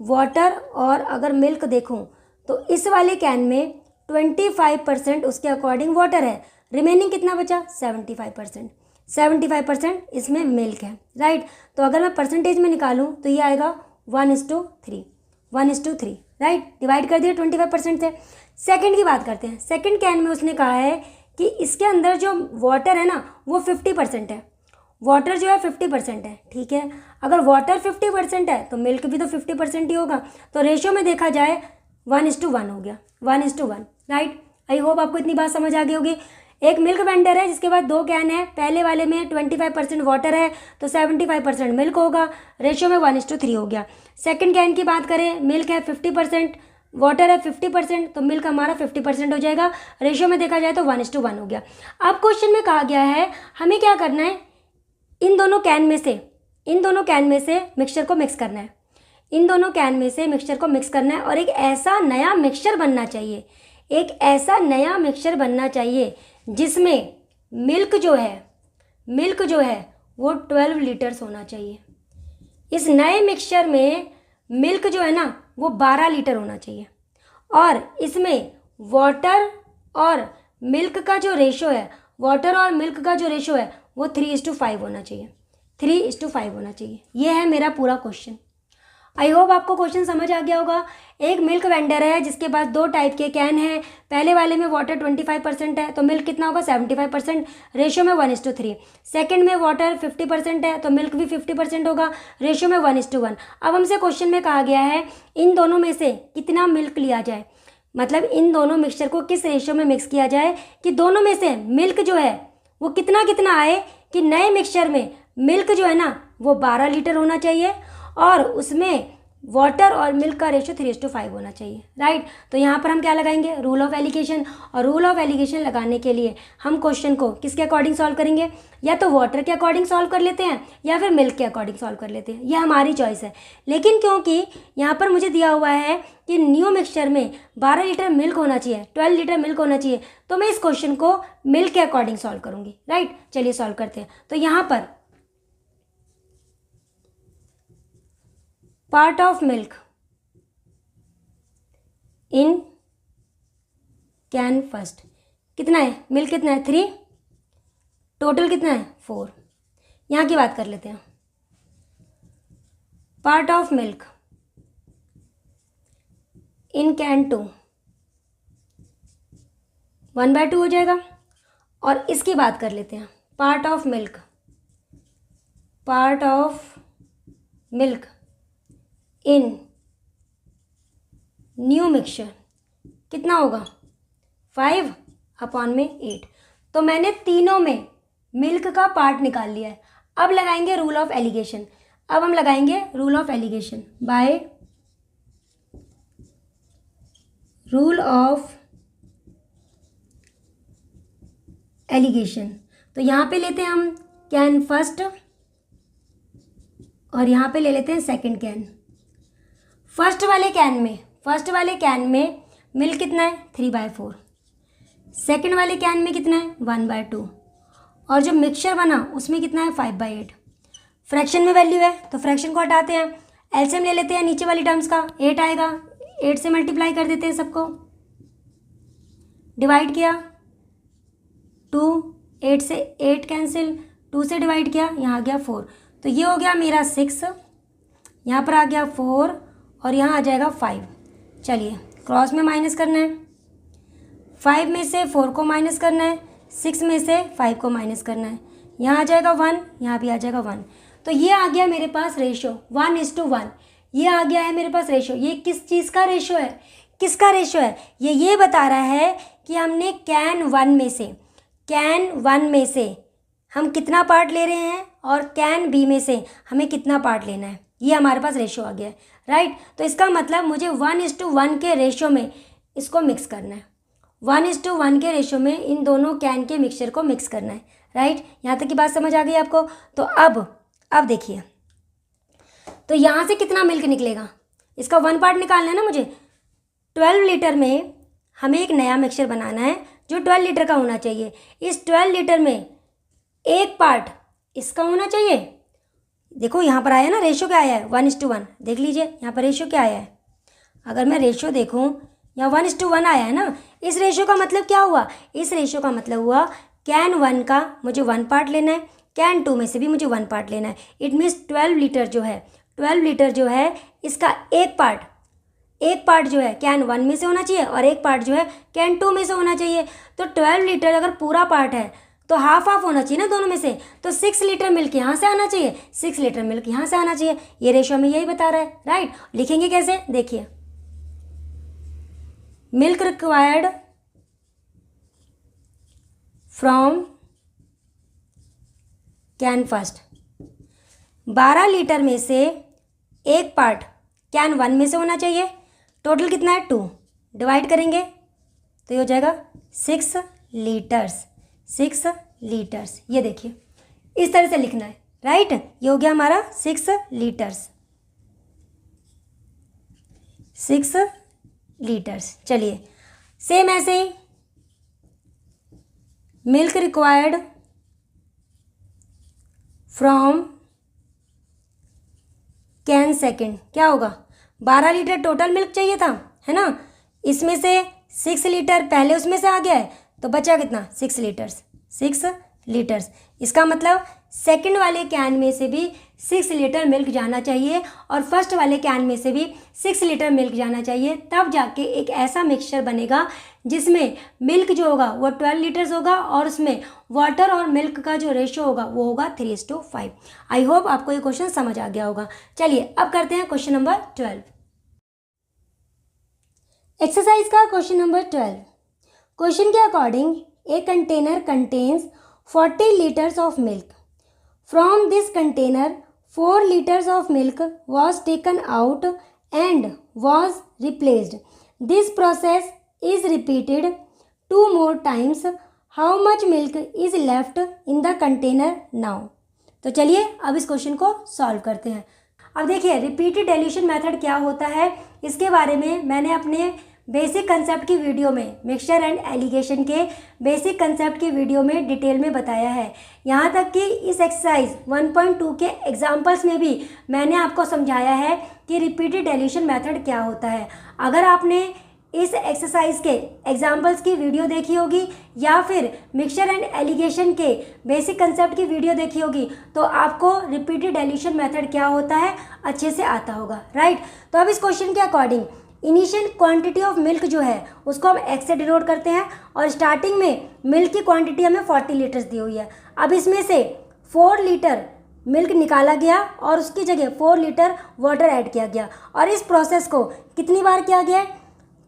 वाटर और अगर मिल्क देखूँ तो इस वाले कैन में 25% उसके अकॉर्डिंग वाटर है, रिमेनिंग कितना बचा? 75%। 75% इसमें मिल्क है, राइट। तो अगर मैं परसेंटेज में निकालूं तो ये आएगा 1:3, 1:3, राइट। डिवाइड कर दिया 25% से। सेकंड की बात करते हैं। सेकंड कैन में उसने कहा है कि इसके अंदर जो वाटर है ना वो 50% है, वाटर जो है 50% है, ठीक है। अगर वाटर 50% है तो मिल्क भी तो 50% ही होगा। तो रेशियो में देखा जाए 1:1 हो गया, 1:1, राइट। आई होप आपको इतनी बात समझ आ गई होगी। एक मिल्क वेंडर है जिसके पास 2 कैन है, पहले वाले में 25% वाटर है तो 75% मिल्क होगा, रेशियो में 1:3 हो गया। सेकंड कैन की बात करें, मिल्क है 50%, वाटर है 50%, तो मिल्क हमारा 50% हो जाएगा, रेशियो में देखा जाए तो 1:1 हो गया। अब क्वेश्चन में कहा गया है हमें क्या करना है, इन दोनों कैन में से मिक्सचर को मिक्स करना है। इन दोनों कैन में से मिक्सचर को मिक्स करना है और एक ऐसा नया मिक्सचर बनना चाहिए, एक ऐसा नया मिक्सचर बनना चाहिए जिसमें मिल्क जो है वो 12 लीटर्स होना चाहिए। इस नए मिक्सचर में मिल्क जो है ना वो 12 लीटर होना चाहिए और इसमें वाटर और मिल्क का जो रेशो है वो 3:5 होना चाहिए, 3:5 होना चाहिए। ये है मेरा पूरा क्वेश्चन। आई होप आपको क्वेश्चन समझ आ गया होगा। एक मिल्क वेंडर है जिसके पास 2 टाइप के कैन हैं। पहले वाले में वाटर 25% है तो मिल्क कितना होगा 75%, रेशो में 1:3। सेकंड में वाटर 50% है तो मिल्क भी 50% होगा, रेशो में 1:1। अब हमसे क्वेश्चन में कहा गया है इन दोनों में से कितना मिल्क लिया जाए, मतलब इन दोनों मिक्सचर को किस रेशो में मिक्स किया जाए कि दोनों में से मिल्क जो है वो कितना कितना आए कि नए मिक्सचर में मिल्क जो है ना वो 12 लीटर होना चाहिए और उसमें वाटर और मिल्क का रेशो 3:5 होना चाहिए, राइट। तो यहाँ पर हम क्या लगाएंगे, रूल ऑफ एलिगेशन। और रूल ऑफ एलिगेशन लगाने के लिए हम क्वेश्चन को किसके अकॉर्डिंग सॉल्व करेंगे, या तो वाटर के अकॉर्डिंग सॉल्व कर लेते हैं या फिर मिल्क के अकॉर्डिंग सॉल्व कर लेते हैं, ये हमारी चॉइस है। लेकिन क्योंकि यहाँ पर मुझे दिया हुआ है कि न्यू मिक्सचर में 12 लीटर मिल्क होना चाहिए, 12 लीटर मिल्क होना चाहिए, तो मैं इस क्वेश्चन को मिल्क के अकॉर्डिंग सॉल्व करूँगी, राइट। चलिए सॉल्व करते हैं। तो यहाँ पर part of milk in can first कितना है, मिल्क कितना है 3, टोटल कितना है 4। यहाँ की बात कर लेते हैं। Part of milk in can 2 1/2 हो जाएगा। और इसकी बात कर लेते हैं, part of milk in new mixture कितना होगा 5/8। तो मैंने तीनों में मिल्क का पार्ट निकाल लिया है। अब लगाएंगे रूल ऑफ एलिगेशन। अब हम लगाएंगे rule of alligation by rule of alligation. तो यहाँ पे लेते हैं हम कैन फर्स्ट और यहाँ पे ले लेते हैं सेकंड कैन। फर्स्ट वाले कैन में मिल्क कितना है 3/4, सेकंड वाले कैन में कितना है 1/2 और जो मिक्सचर बना उसमें कितना है 5/8। फ्रैक्शन में वैल्यू है तो फ्रैक्शन को हटाते हैं, एलसीएम ले लेते हैं नीचे वाली टर्म्स का, 8 आएगा, 8 से मल्टीप्लाई कर देते हैं सबको, डिवाइड किया 2, 8 से 8 कैंसिल, 2 से डिवाइड किया, यहाँ आ गया 4। तो ये हो गया मेरा 6, यहाँ पर आ गया 4 और यहाँ आ जाएगा 5। चलिए क्रॉस में माइनस करना है, 5 में से 4 को माइनस करना है, 6 में से 5 को माइनस करना है, यहाँ आ जाएगा 1, यहाँ भी आ जाएगा 1। तो ये आ गया मेरे पास रेशो 1:1। ये आ गया है मेरे पास रेशो। ये किस चीज़ का रेशो है, किसका रेशो है, ये बता रहा है कि हमने कैन 1 में से हम कितना पार्ट ले रहे हैं और कैन बी में से हमें कितना पार्ट लेना है। ये हमारे पास रेशो आ गया है, राइट। तो इसका मतलब मुझे 1:1 के रेशो में इसको मिक्स करना है, 1:1 के रेशो में इन दोनों कैन के मिक्सचर को मिक्स करना है, राइट। यहाँ तक की बात समझ आ गई आपको। तो अब देखिए, तो यहाँ से कितना मिल्क निकलेगा, इसका 1 पार्ट निकालना है ना मुझे। 12 लीटर में हमें एक नया मिक्सचर बनाना है जो 12 लीटर का होना चाहिए। इस 12 लीटर में एक पार्ट इसका होना चाहिए। देखो यहाँ पर आया ना, रेशो क्या आया है 1:1। देख लीजिए यहाँ पर रेशो क्या आया है। अगर मैं रेशो देखूँ यहाँ 1:1 आया है ना। इस रेशो का मतलब क्या हुआ, इस रेशो का मतलब हुआ कैन 1 का मुझे 1 पार्ट लेना है, कैन 2 में से भी मुझे 1 पार्ट लेना है। इट मीन्स 12 लीटर जो है इसका एक पार्ट जो है कैन 1 में से होना चाहिए और एक पार्ट जो है कैन 2 में से होना चाहिए। तो 12 लीटर अगर पूरा पार्ट है तो हाफ होना चाहिए ना दोनों में से। तो 6 लीटर मिल्क यहाँ से आना चाहिए, 6 लीटर मिल्क यहाँ से आना चाहिए। ये रेशो हमें यही बता रहा है, राइट। लिखेंगे कैसे, देखिए, milk required from can first, 12 litre में से एक पार्ट कैन 1 में से होना चाहिए। टोटल कितना है 2, डिवाइड करेंगे तो ये हो जाएगा 6 लीटर्स। ये देखिए इस तरह से लिखना है, राइट। ये हो गया हमारा 6 लीटर्स। 6 लीटर्स। चलिए सेम ऐसे ही milk required from can second, क्या होगा, 12 लीटर टोटल मिल्क चाहिए था, है ना। इसमें से 6 लीटर पहले उसमें से आ गया है, तो बचा कितना, 6 लीटर्स, 6 लीटर्स। इसका मतलब सेकंड वाले कैन में से भी 6 लीटर मिल्क जाना चाहिए और फर्स्ट वाले कैन में से भी 6 लीटर मिल्क जाना चाहिए, तब जाके एक ऐसा मिक्सचर बनेगा जिसमें मिल्क जो होगा वो 12 लीटर्स होगा और उसमें वाटर और मिल्क का जो रेशियो होगा वो होगा 3:5। आई होप आपको ये क्वेश्चन समझ आ गया होगा। चलिए अब करते हैं क्वेश्चन नंबर 12। एक्सरसाइज का क्वेश्चन नंबर 12। क्वेश्चन के according a container contains 40 litres of milk. From this container 4 litres of milk was taken out and was replaced. This process is repeated 2 more times. How much milk is left in the container now? तो चलिए अब इस question को solve करते हैं। अब देखिए repeated dilution method क्या होता है, इसके बारे में मैंने अपने बेसिक कंसेप्ट की वीडियो में, मिक्सचर एंड एलिगेशन के बेसिक कंसेप्ट की वीडियो में डिटेल में बताया है। यहाँ तक कि इस एक्सरसाइज 1.2 के एग्जाम्पल्स में भी मैंने आपको समझाया है कि रिपीटेड डिल्यूशन मेथड क्या होता है। अगर आपने इस एक्सरसाइज के एग्जाम्पल्स की वीडियो देखी होगी या फिर मिक्सचर एंड एलिगेशन के बेसिक कंसेप्ट की वीडियो देखी होगी तो आपको रिपीटेड डिल्यूशन मेथड क्या होता है अच्छे से आता होगा, राइट। तो अब इस क्वेश्चन के according initial quantity of milk जो है उसको हम एक्स से डिनोट करते हैं और स्टार्टिंग में मिल्क की क्वांटिटी हमें 40 लीटर्स दी हुई है। अब इसमें से 4 लीटर मिल्क निकाला गया और उसकी जगह 4 लीटर वाटर ऐड किया गया और इस प्रोसेस को कितनी बार किया गया है,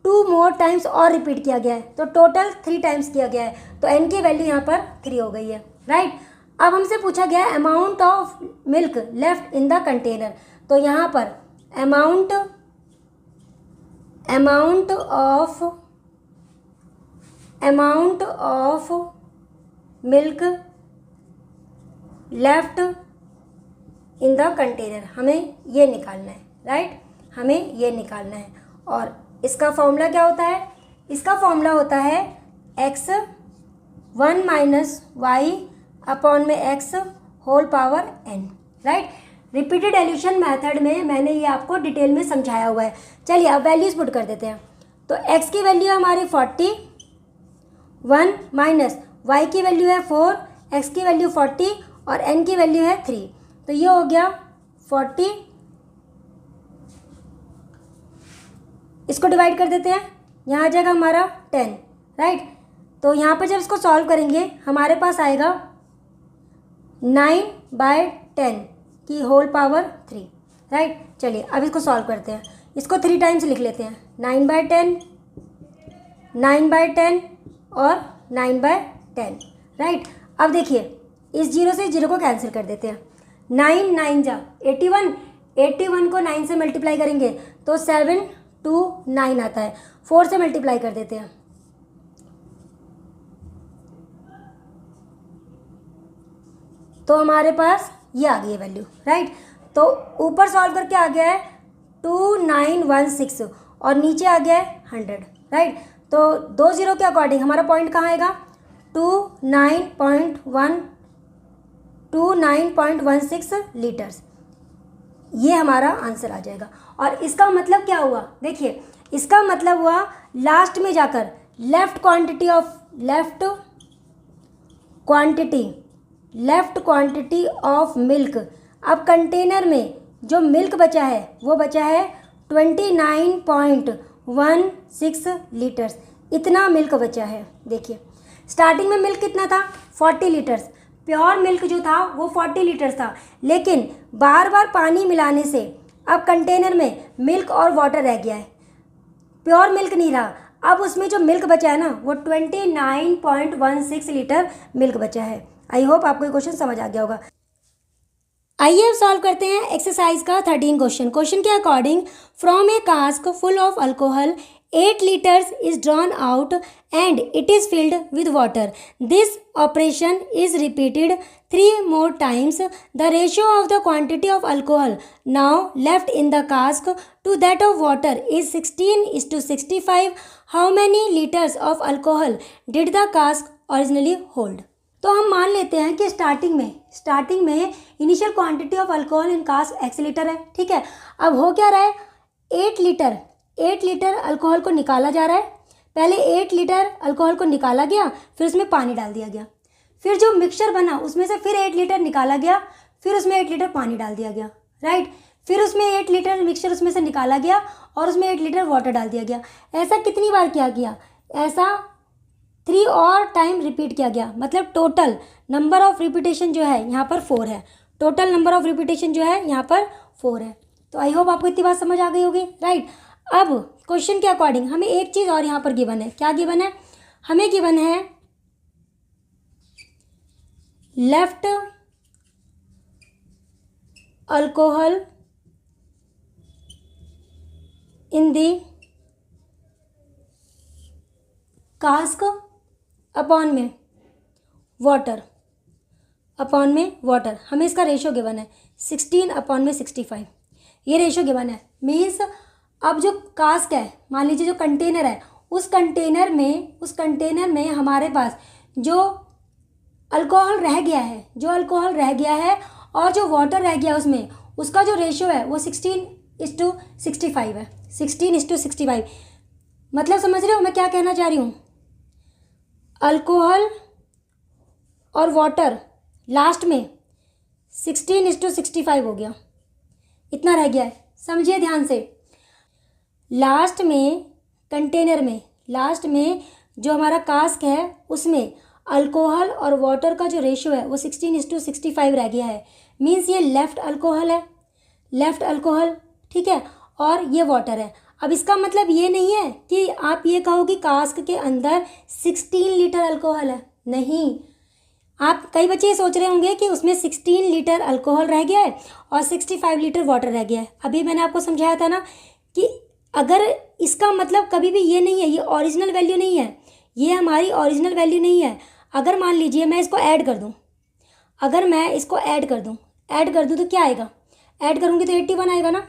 2 मोर टाइम्स और रिपीट किया गया है, तो टोटल 3 टाइम्स किया गया है। तो एन की वैल्यू यहाँ पर 3 हो गई है, राइट। अब हमसे पूछा गया है amount of milk left in the container, तो यहाँ पर amount of milk left in the container हमें ये निकालना है, राइट, हमें ये निकालना है। और इसका फॉर्मूला क्या होता है, इसका फॉर्मूला होता है x1 - y अपॉन में x whole power n, right. Repeated dilution method में मैंने ये आपको डिटेल में समझाया हुआ है। चलिए अब वैल्यूज पुट कर देते हैं। तो x की वैल्यू हमारी 41 माइनस y की वैल्यू है 4, x की वैल्यू 40 और n की वैल्यू है 3, तो ये हो गया 40। इसको डिवाइड कर देते हैं, यहाँ आ जाएगा हमारा 10, राइट। तो यहाँ पर जब इसको सॉल्व करेंगे हमारे पास आएगा 9/10 की होल पावर 3, राइट। चलिए अब इसको सॉल्व करते हैं, इसको 3 टाइम्स लिख लेते हैं, 9/10, 9/10 और 9/10, राइट। अब देखिए इस 0 से 0 को कैंसिल कर देते हैं, 9 9 जा 81, 81 को 9 से मल्टीप्लाई करेंगे तो 729 आता है, 4 से मल्टीप्लाई कर देते हैं, तो हमारे पास ये आ गई है वैल्यू, राइट। तो ऊपर सॉल्व करके आ गया है 2916 और नीचे आ गया है 100, राइट। तो 2 0 के अकॉर्डिंग हमारा पॉइंट कहाँ आएगा, 29.16 लीटर्स, ये हमारा आंसर आ जाएगा। और इसका मतलब क्या हुआ, देखिए इसका मतलब हुआ लास्ट में जाकर लेफ्ट क्वांटिटी ऑफ मिल्क, अब कंटेनर में जो मिल्क बचा है वो बचा है 29.16 लीटर्स, इतना मिल्क बचा है। देखिए स्टार्टिंग में मिल्क कितना था, 40 लीटर्स, प्योर मिल्क जो था वो 40 लीटर्स था, लेकिन बार बार पानी मिलाने से अब कंटेनर में मिल्क और वाटर रह गया है, प्योर मिल्क नहीं रहा। अब उसमें जो मिल्क बचा है ना वो 29.16 लीटर मिल्क बचा है। आई होप आपको ये क्वेश्चन समझ आ गया होगा। आइए अब सॉल्व करते हैं एक्सरसाइज का 13 क्वेश्चन। क्वेश्चन के according from A cask full of alcohol 8 liters is drawn out and it is filled with water. This operation is repeated 3 more times. The ratio of the quantity of alcohol now left in the cask to that of water is 16:65. How many liters of alcohol did the cask originally hold? तो हम मान लेते हैं कि starting में initial quantity of alcohol in cask x litre है, ठीक है। अब हो क्या रहा है, 8 लीटर अल्कोहल को निकाला जा रहा है। पहले 8 लीटर अल्कोहल को निकाला गया, फिर उसमें पानी डाल दिया गया, फिर जो मिक्सचर बना उसमें से फिर 8 लीटर निकाला गया, फिर उसमें 8 लीटर पानी डाल दिया गया, राइट। फिर उसमें 8 लीटर मिक्सचर उसमें से निकाला गया और उसमें 8 लीटर वाटर डाल दिया गया। ऐसा कितनी बार किया गया? ऐसा 3 और टाइम रिपीट किया गया। मतलब टोटल नंबर ऑफ रिपीटेशन जो है यहाँ पर 4 है। टोटल नंबर ऑफ रिपीटेशन जो है यहाँ पर 4 है। तो आई होप आपको इतनी बात समझ आ गई होगी, राइट। अब क्वेश्चन के अकॉर्डिंग हमें एक चीज़ और यहाँ पर गिवन है। क्या गिवन है? हमें गिवन है लेफ्ट अल्कोहल इन दी कास्क अपॉन में वाटर, हमें इसका रेशो गिवन है 16/65। ये रेशो गिवन है। मीन्स अब जो कास्क है, मान लीजिए जो कंटेनर है, उस कंटेनर में हमारे पास जो अल्कोहल रह गया है और जो वाटर रह गया उसमें, उसका जो रेशो है वो 16:65 है। 16:65 मतलब समझ रहे हो मैं क्या कहना चाह रही हूँ? अल्कोहल और वाटर लास्ट में 16:65 हो गया, इतना रह गया है। समझिए ध्यान से, लास्ट में कंटेनर में, लास्ट में जो हमारा कास्क है उसमें अल्कोहल और वाटर का जो रेशो है वो 16:65 रह गया है। मीन्स ये लेफ्ट अल्कोहल, ठीक है, और ये वाटर है। अब इसका मतलब ये नहीं है कि आप ये कहो कि कास्क के अंदर 16 लीटर अल्कोहल है, नहीं। आप कई बच्चे ये सोच रहे होंगे कि उसमें 16 लीटर अल्कोहल रह गया है और 65 लीटर वाटर रह गया है। अभी मैंने आपको समझाया था ना कि अगर इसका मतलब कभी भी ये नहीं है, ये ओरिजिनल वैल्यू नहीं है, ये हमारी ओरिजिनल वैल्यू नहीं है। अगर मान लीजिए मैं इसको ऐड कर दूँ, ऐड कर दूँ तो क्या आएगा? ऐड करूँगी तो 81 आएगा ना,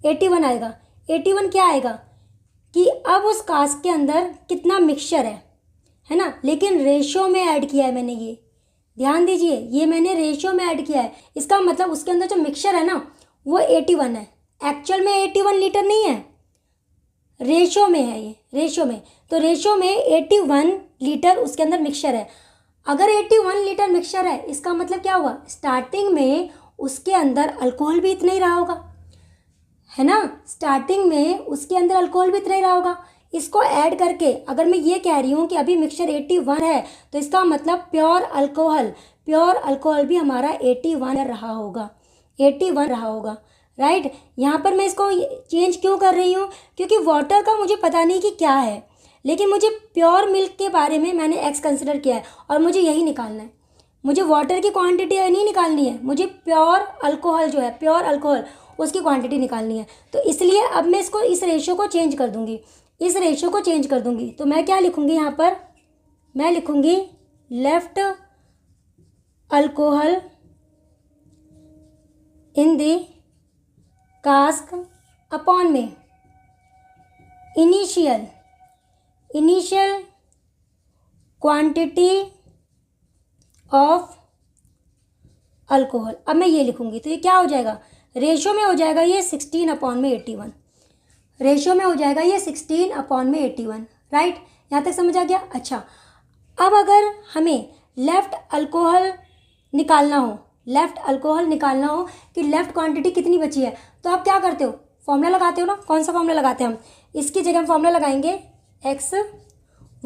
81 आएगा। 81 क्या आएगा कि अब उस कास्क के अंदर कितना मिक्सचर है ना, लेकिन रेशो में ऐड किया है मैंने। ये ध्यान दीजिए, ये मैंने रेशो में ऐड किया है। इसका मतलब उसके अंदर जो मिक्सचर है ना वो 81 है। एक्चुअल में 81 लीटर नहीं है, रेशो में है ये, रेशो में। तो रेशो में 81 लीटर उसके अंदर मिक्सचर है। अगर 81 लीटर मिक्सचर है, इसका मतलब क्या हुआ? स्टार्टिंग में उसके अंदर अल्कोहल भी इतना ही रहा होगा, है ना। स्टार्टिंग में उसके अंदर अल्कोहल भी इतना ही रहा होगा। इसको ऐड करके अगर मैं ये कह रही हूँ कि अभी मिक्सचर 81 है, तो इसका मतलब प्योर अल्कोहल भी हमारा 81 रहा होगा, 81 रहा होगा, राइट। यहाँ पर मैं इसको चेंज क्यों कर रही हूँ? क्योंकि वाटर का मुझे पता नहीं कि क्या है, लेकिन मुझे प्योर मिल्क के बारे में मैंने एक्स कंसिडर किया है और मुझे यही निकालना है। मुझे वाटर की क्वांटिटी नहीं निकालनी है, मुझे प्योर अल्कोहल जो है, प्योर अल्कोहल उसकी क्वांटिटी निकालनी है। तो इसलिए अब मैं इसको इस रेशो को चेंज कर दूंगी, तो मैं क्या लिखूंगी यहाँ पर? मैं लिखूंगी left alcohol in the cask upon में इनिशियल क्वांटिटी ऑफ अल्कोहल। अब मैं ये लिखूंगी तो ये क्या हो जाएगा? रेशो में हो जाएगा ये 16/81, रेशो में हो जाएगा ये 16/81, राइट। यहाँ तक समझ आ गया? अच्छा, अब अगर हमें लेफ्ट अल्कोहल निकालना हो कि लेफ्ट क्वांटिटी कितनी बची है, तो आप क्या करते हो? फॉर्मूला लगाते हो ना। कौन सा फॉर्मूला लगाते हैं हम? इसकी जगह हम फॉर्मूला लगाएंगे x1 -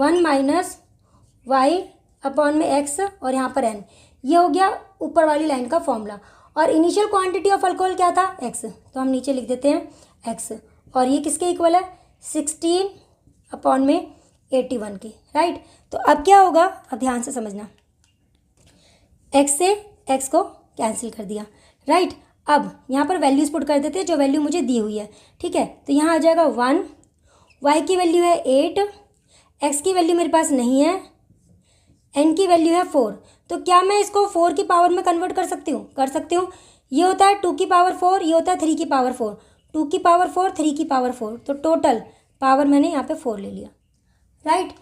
y/x और यहाँ पर n। ये हो गया ऊपर वाली लाइन का फॉर्मूला। और इनिशियल क्वांटिटी ऑफ अल्कोहल क्या था? x, तो हम नीचे लिख देते हैं x। और ये किसके इक्वल है? 16/81 की, राइट। तो अब क्या होगा? अब ध्यान से समझना, x से x को कैंसिल कर दिया, राइट। अब यहाँ पर वैल्यूज पुट कर देते हैं जो वैल्यू मुझे दी हुई है, ठीक है। तो यहाँ आ जाएगा 1 y की वैल्यू है 8, x की वैल्यू मेरे पास नहीं है, n की वैल्यू है 4। तो क्या मैं इसको 4 की पावर में कन्वर्ट कर सकती हूँ? कर सकती हूँ। ये होता है 2 की पावर 4, ये होता है 3 की पावर 4, 2 की पावर 4, 3 की पावर 4, तो टोटल पावर मैंने यहाँ पे 4 ले लिया, राइट।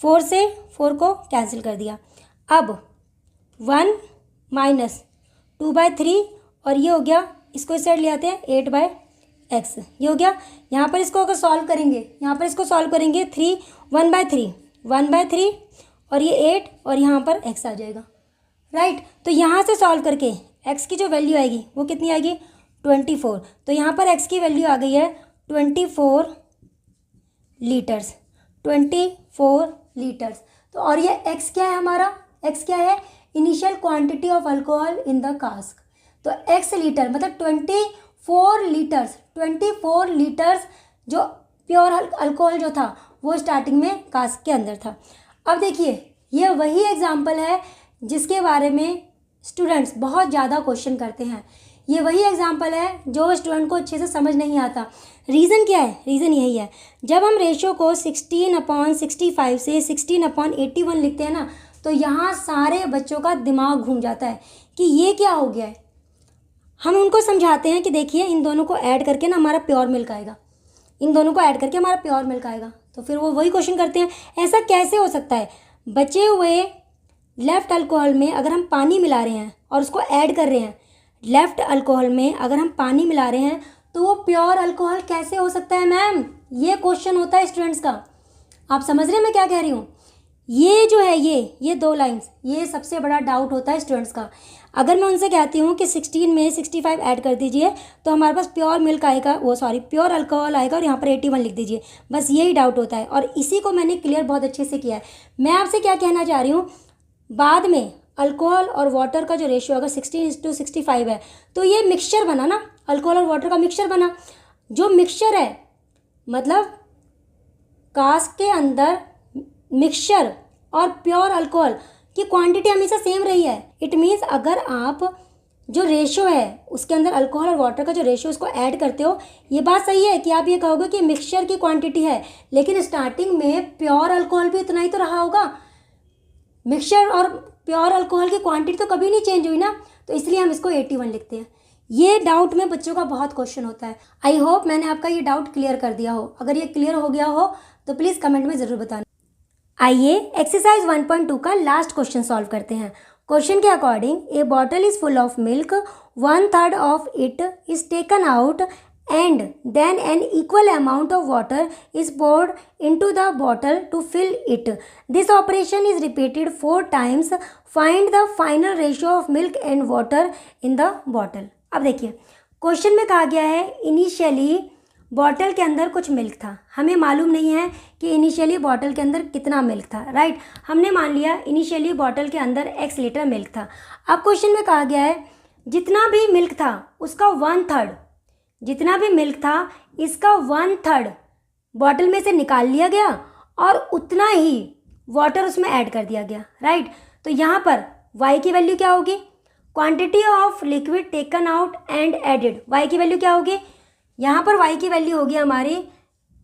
4 से 4 को कैंसिल कर दिया। अब 1 माइनस 2/3 और ये हो गया, इसको इस साइड ले आते हैं 8/x, ये हो गया। यहाँ पर इसको अगर सॉल्व करेंगे, यहाँ पर इसको सॉल्व करेंगे 1/3 और ये 8 और यहाँ पर x आ जाएगा, राइट। तो यहाँ से सॉल्व करके x की जो वैल्यू आएगी वो कितनी आएगी? 24। तो यहाँ पर x की वैल्यू आ गई है 24 लीटर्स, 24 लीटर्स। तो और ये x क्या है हमारा? x क्या है? Initial quantity of alcohol in the cask. तो x लीटर मतलब 24 लीटर्स जो प्योर अल्कोहल जो था वो स्टार्टिंग में कास्क के अंदर था। अब देखिए, ये वही एग्जाम्पल है जिसके बारे में स्टूडेंट्स बहुत ज़्यादा क्वेश्चन करते हैं। ये वही एग्जाम्पल है जो स्टूडेंट को अच्छे से समझ नहीं आता। रीज़न क्या है? रीज़न यही है, जब हम रेशो को 16/65 से 16/81 लिखते हैं ना, तो यहाँ सारे बच्चों का दिमाग घूम जाता है कि ये क्या हो गया है। हम उनको समझाते हैं कि देखिए इन दोनों को ऐड करके ना हमारा प्योर मिल्क आएगा, इन दोनों को ऐड करके हमारा प्योर मिल्क आएगा। तो फिर वो वही क्वेश्चन करते हैं, ऐसा कैसे हो सकता है? बचे हुए लेफ़्ट अल्कोहल में अगर हम पानी मिला रहे हैं और उसको ऐड कर रहे हैं, लेफ़्ट अल्कोहल में अगर हम पानी मिला रहे हैं तो वो प्योर अल्कोहल कैसे हो सकता है मैम? ये क्वेश्चन होता है स्टूडेंट्स का। आप समझ रहे हैं मैं क्या कह रही हूँ? ये जो है ये 2 लाइन्स, ये सबसे बड़ा डाउट होता है स्टूडेंट्स का। अगर मैं उनसे कहती हूँ कि 16 में 65 ऐड कर दीजिए तो हमारे पास प्योर मिल्क आएगा, प्योर अल्कोहल आएगा और यहाँ पर 81 लिख दीजिए, बस यही डाउट होता है। और इसी को मैंने क्लियर बहुत अच्छे से किया है। मैं आपसे क्या कहना चाह रही हूँ, बाद में अल्कोहल और वाटर का जो रेशियो अगर 16:65 है तो ये मिक्सचर बना ना, अल्कोहल और वाटर का मिक्सचर बना। जो मिक्सचर है मतलब कास्क के अंदर मिक्सचर और प्योर अल्कोहल की क्वांटिटी हमेशा सेम रही है। इट मीन्स अगर आप जो रेशो है उसके अंदर अल्कोहल और वाटर का जो रेशो उसको ऐड करते हो, ये बात सही है कि आप ये कहोगे कि मिक्सचर की क्वांटिटी है, लेकिन स्टार्टिंग में प्योर अल्कोहल भी उतना ही तो रहा होगा। मिक्सचर और प्योर अल्कोहल की क्वांटिटी तो कभी नहीं चेंज हुई ना, तो इसलिए हम इसको 81 लिखते हैं। ये डाउट में बच्चों का बहुत क्वेश्चन होता है। आई होप मैंने आपका ये डाउट क्लियर कर दिया हो। अगर ये क्लियर हो गया हो तो प्लीज़ कमेंट में ज़रूर बताना। आइए एक्सरसाइज 1.2 का लास्ट क्वेश्चन सॉल्व करते हैं। क्वेश्चन के according A bottle is full of milk, 1/3 of it is taken out and then an equal amount of water is poured into the bottle to fill it. This operation is repeated 4 times. Find the final ratio of milk and water in the bottle. अब देखिए question में कहा गया है initially bottle के अंदर कुछ milk था। हमें मालूम नहीं है कि इनिशियली बॉटल के अंदर कितना मिल्क था, राइट। हमने मान लिया इनिशियली बॉटल के अंदर x लीटर मिल्क था। अब क्वेश्चन में कहा गया है जितना भी मिल्क था उसका 1/3, जितना भी मिल्क था इसका 1/3 बॉटल में से निकाल लिया गया और उतना ही वाटर उसमें ऐड कर दिया गया, राइट। तो यहाँ पर y की वैल्यू क्या होगी? Quantity of liquid taken out and added. y की वैल्यू क्या होगी? यहाँ पर y की वैल्यू होगी हमारी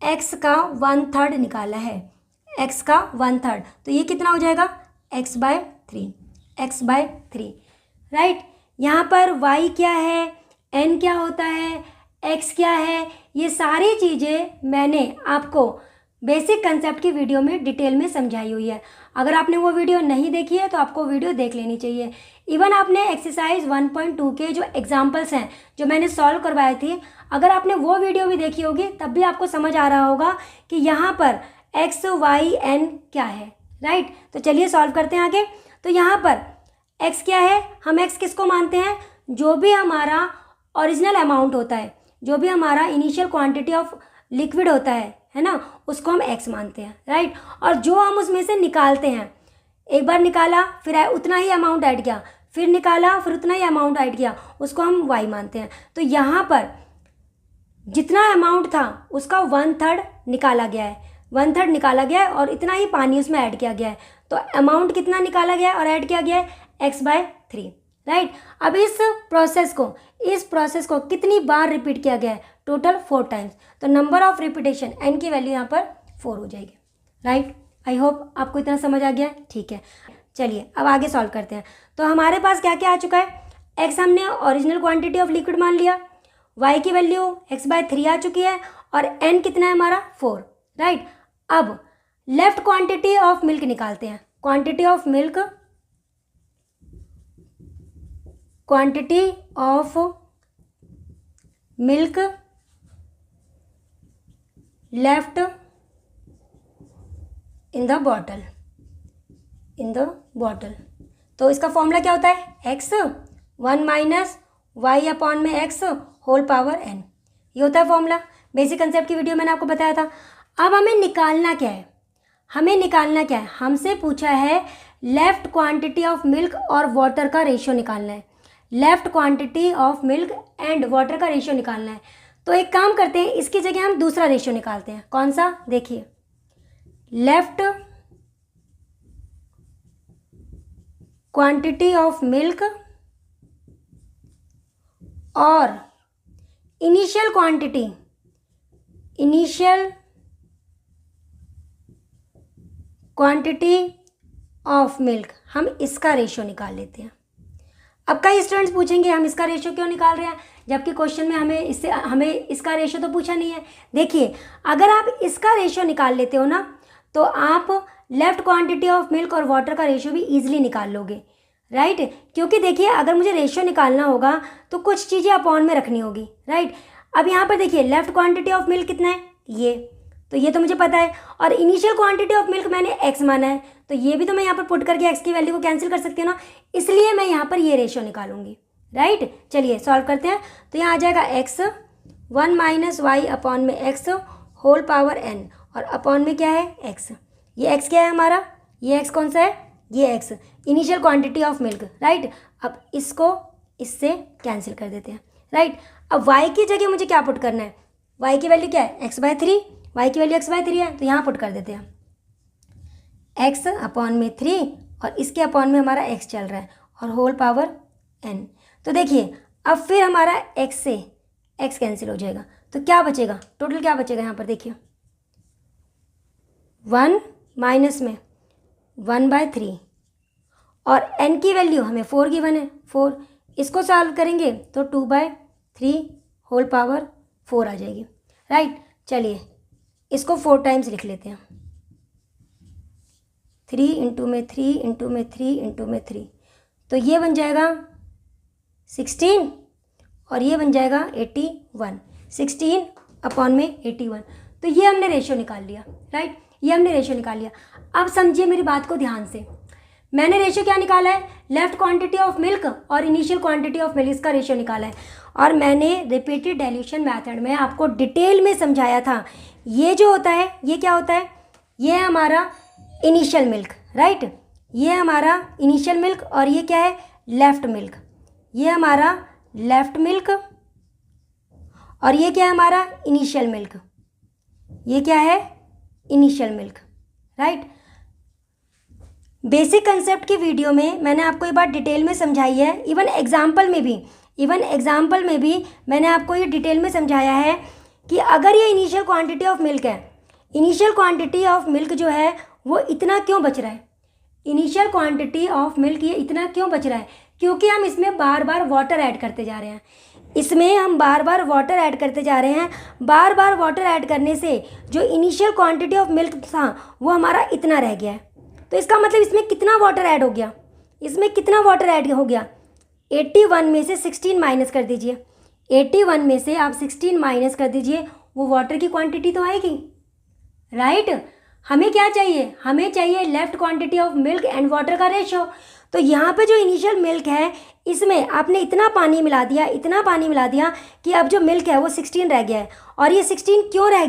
x का 1/3 निकाला है, x का 1/3, तो ये कितना हो जाएगा? x/3, right. यहाँ पर y क्या है, n क्या होता है, x क्या है, ये सारी चीज़ें मैंने आपको बेसिक कंसेप्ट की वीडियो में डिटेल में समझाई हुई है। अगर आपने वो वीडियो नहीं देखी है तो आपको वीडियो देख लेनी चाहिए। इवन आपने एक्सरसाइज 1.2 के जो एग्जाम्पल्स हैं जो मैंने सॉल्व करवाए थे, अगर आपने वो वीडियो भी देखी होगी तब भी आपको समझ आ रहा होगा कि यहाँ पर x, y, n क्या है, राइट। तो चलिए सॉल्व करते हैं आगे। तो यहाँ पर x क्या है? हम x किसको मानते हैं? जो भी हमारा ओरिजिनल अमाउंट होता है, जो भी हमारा इनिशियल क्वांटिटी ऑफ लिक्विड होता है ना, उसको हम x मानते हैं, राइट। और जो हम उसमें से निकालते हैं, एक बार निकाला फिर उतना ही अमाउंट ऐड किया, फिर निकाला फिर उतना ही अमाउंट ऐड किया, उसको हम y मानते हैं। तो यहाँ पर जितना अमाउंट था उसका 1/3 निकाला गया है, 1/3 निकाला गया है और इतना ही पानी उसमें ऐड किया गया है। तो अमाउंट कितना निकाला गया है और ऐड किया गया है? x/3। राइट। अब इस प्रोसेस को कितनी बार रिपीट किया गया है? Total 4 times. तो नंबर ऑफ रिपीटेशन n की वैल्यू यहाँ पर 4 हो जाएगी, राइट। आई होप आपको इतना समझ आ गया है, ठीक है। चलिए अब आगे सॉल्व करते हैं। तो हमारे पास क्या क्या आ चुका है? x हमने ओरिजिनल क्वांटिटी ऑफ लिक्विड मान लिया, y की वैल्यू x/3 आ चुकी है, और n कितना है हमारा? 4, राइट। अब लेफ्ट क्वांटिटी ऑफ मिल्क निकालते हैं। Quantity of milk left in the bottle. तो इसका फॉर्मूला क्या होता है? x 1 माइनस y अपॉन में x होल पावर n। ये होता है फॉर्मूला। बेसिक कंसेप्ट की वीडियो मैंने आपको बताया था। अब हमें निकालना क्या है? हमसे पूछा है लेफ्ट क्वांटिटी ऑफ मिल्क और वाटर का रेशियो निकालना है। Left quantity of milk and water का रेशियो निकालना है। तो एक काम करते हैं, इसकी जगह हम दूसरा रेशियो निकालते हैं। कौन सा? देखिए, लेफ्ट क्वांटिटी ऑफ मिल्क और इनिशियल क्वांटिटी ऑफ मिल्क, हम इसका रेशियो निकाल लेते हैं। अब कई स्टूडेंट्स पूछेंगे हम इसका रेशियो क्यों निकाल रहे हैं, जबकि क्वेश्चन में हमें इसका रेशियो तो पूछा नहीं है। देखिए, अगर आप इसका रेशियो निकाल लेते हो ना, तो आप लेफ्ट क्वांटिटी ऑफ मिल्क और वाटर का रेशियो भी इजीली निकाल लोगे, राइट। क्योंकि देखिए, अगर मुझे रेशियो निकालना होगा तो कुछ चीज़ें अपॉन में रखनी होगी, राइट। अब यहाँ पर देखिए, लेफ्ट क्वांटिटी ऑफ मिल्क कितना है? ये तो मुझे पता है, और इनिशियल क्वांटिटी ऑफ मिल्क मैंने x माना है, तो ये भी तो मैं यहाँ पर पुट करके x की वैल्यू को कैंसिल कर सकती हूँ ना, इसलिए मैं यहाँ पर ये रेशियो निकालूंगी, राइट। चलिए सॉल्व करते हैं। तो यहाँ आ जाएगा x 1 माइनस वाई अपॉन में x होल पावर n, और अपॉन में क्या है? x। ये x क्या है हमारा? ये x कौन सा है? ये x initial quantity of milk, right. अब इसको इससे कैंसिल कर देते हैं, राइट। अब y की जगह मुझे क्या पुट करना है? y की वैल्यू क्या है? x/3। y की वैल्यू x/3 है, तो यहाँ पुट कर देते हैं x अपॉन में 3, और इसके अपॉन में हमारा x चल रहा है, और होल पावर n। तो देखिए, अब फिर हमारा x से x कैंसिल हो जाएगा, तो क्या बचेगा? टोटल क्या बचेगा यहाँ पर? देखिए, 1 माइनस में 1/3, और n की वैल्यू हमें 4 गिवन है, 4। इसको सॉल्व करेंगे तो 2/3 होल पावर 4 आ जाएगी, राइट। चलिए इसको 4 टाइम्स लिख लेते हैं। 3 इंटू में 3 इंटू में 3 इंटू में 3, तो ये बन जाएगा 16, और ये बन जाएगा 81। 16 अपॉन में 81। तो ये हमने रेशियो निकाल लिया, राइट। ये हमने रेशियो निकाल लिया। अब समझिए मेरी बात को ध्यान से। मैंने रेशियो क्या निकाला है? लेफ्ट क्वांटिटी ऑफ मिल्क और इनिशियल क्वांटिटी ऑफ मिल्क, इसका रेशियो निकाला है। और मैंने रिपीटेड डाइल्यूशन मेथड में आपको डिटेल में समझाया था। ये जो होता है, ये क्या होता है? ये है हमारा इनिशियल मिल्क, राइट। ये है हमारा इनिशियल मिल्क, और ये क्या है? Left milk. ये हमारा लेफ्ट मिल्क, और ये क्या है हमारा? Initial milk. ये क्या है? Initial milk, right. Basic concept की वीडियो में मैंने आपको ये बात डिटेल में समझाई है। इवन एग्जाम्पल में भी मैंने आपको ये डिटेल में समझाया है कि अगर ये इनिशियल क्वांटिटी ऑफ मिल्क है, इनिशियल क्वांटिटी ऑफ मिल्क जो है वो इतना क्यों बच रहा है? इनिशियल क्वांटिटी ऑफ मिल्क ये इतना क्यों बच रहा है? क्योंकि हम इसमें बार बार वाटर ऐड करते जा रहे हैं। बार बार वाटर ऐड करने से जो इनिशियल क्वांटिटी ऑफ मिल्क था वो हमारा इतना रह गया है। तो इसका मतलब इसमें कितना वाटर ऐड हो गया? 81 में से 16 माइनस कर दीजिए। 81 में से आप 16 माइनस कर दीजिए, वो वाटर की क्वांटिटी तो आएगी, राइट। हमें क्या चाहिए? हमें चाहिए left quantity of milk and water का रेशियो। तो यहाँ पे जो इनिशियल मिल्क है, इसमें आपने इतना पानी मिला दिया कि अब जो मिल्क है वो 16 रह गया है। और ये 16 क्यों रह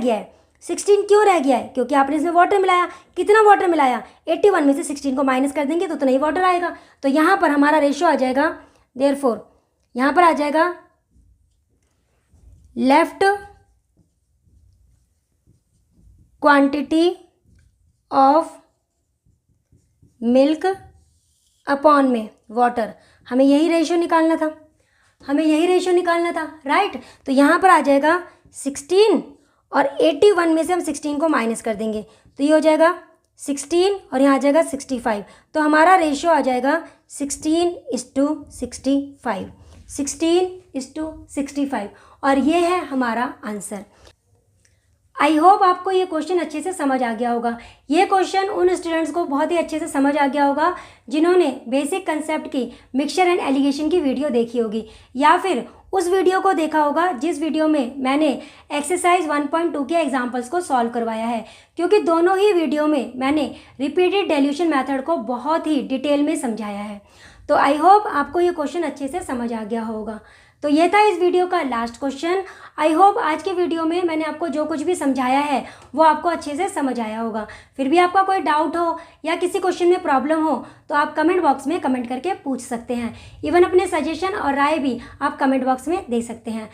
गया है? क्योंकि आपने इसमें वाटर मिलाया। कितना वाटर मिलाया? 81 में से 16 को माइनस कर देंगे तो उतना ही वाटर आएगा। तो यहाँ पर हमारा रेशियो आ जाएगा, देयरफॉर यहाँ पर आ जाएगा left quantity of milk upon में वाटर, हमें यही रेशियो निकालना था, राइट। तो यहाँ पर आ जाएगा 16 और 81 में से हम 16 को माइनस कर देंगे तो ये हो जाएगा 16 और यहाँ आ जाएगा 65। तो हमारा रेशियो आ जाएगा 16:65 और ये है हमारा आंसर। आई होप आपको ये क्वेश्चन अच्छे से समझ आ गया होगा। ये क्वेश्चन उन स्टूडेंट्स को बहुत ही अच्छे से समझ आ गया होगा जिन्होंने बेसिक कंसेप्ट की मिक्सचर एंड एलिगेशन की वीडियो देखी होगी, या फिर उस वीडियो को देखा होगा जिस वीडियो में मैंने एक्सरसाइज 1.2 के एग्जाम्पल्स को सॉल्व करवाया है, क्योंकि दोनों ही वीडियो में मैंने रिपीटेड डेल्यूशन मेथड को बहुत ही डिटेल में समझाया है। तो आई होप आपको ये क्वेश्चन अच्छे से समझ आ गया होगा। तो ये था इस वीडियो का लास्ट क्वेश्चन। आई होप आज के वीडियो में मैंने आपको जो कुछ भी समझाया है वो आपको अच्छे से समझ आया होगा। फिर भी आपका कोई डाउट हो या किसी क्वेश्चन में प्रॉब्लम हो तो आप कमेंट बॉक्स में कमेंट करके पूछ सकते हैं। इवन अपने सजेशन और राय भी आप कमेंट बॉक्स में दे सकते हैं।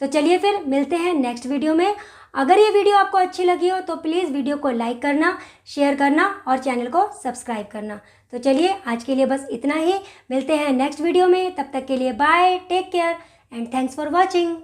तो चलिए फिर मिलते हैं नेक्स्ट वीडियो में। अगर ये वीडियो आपको अच्छी लगी हो तो प्लीज़ वीडियो को लाइक करना, शेयर करना और चैनल को सब्सक्राइब करना। तो चलिए आज के लिए बस इतना ही, मिलते हैं नेक्स्ट वीडियो में। तब तक के लिए bye, take care and thanks for watching.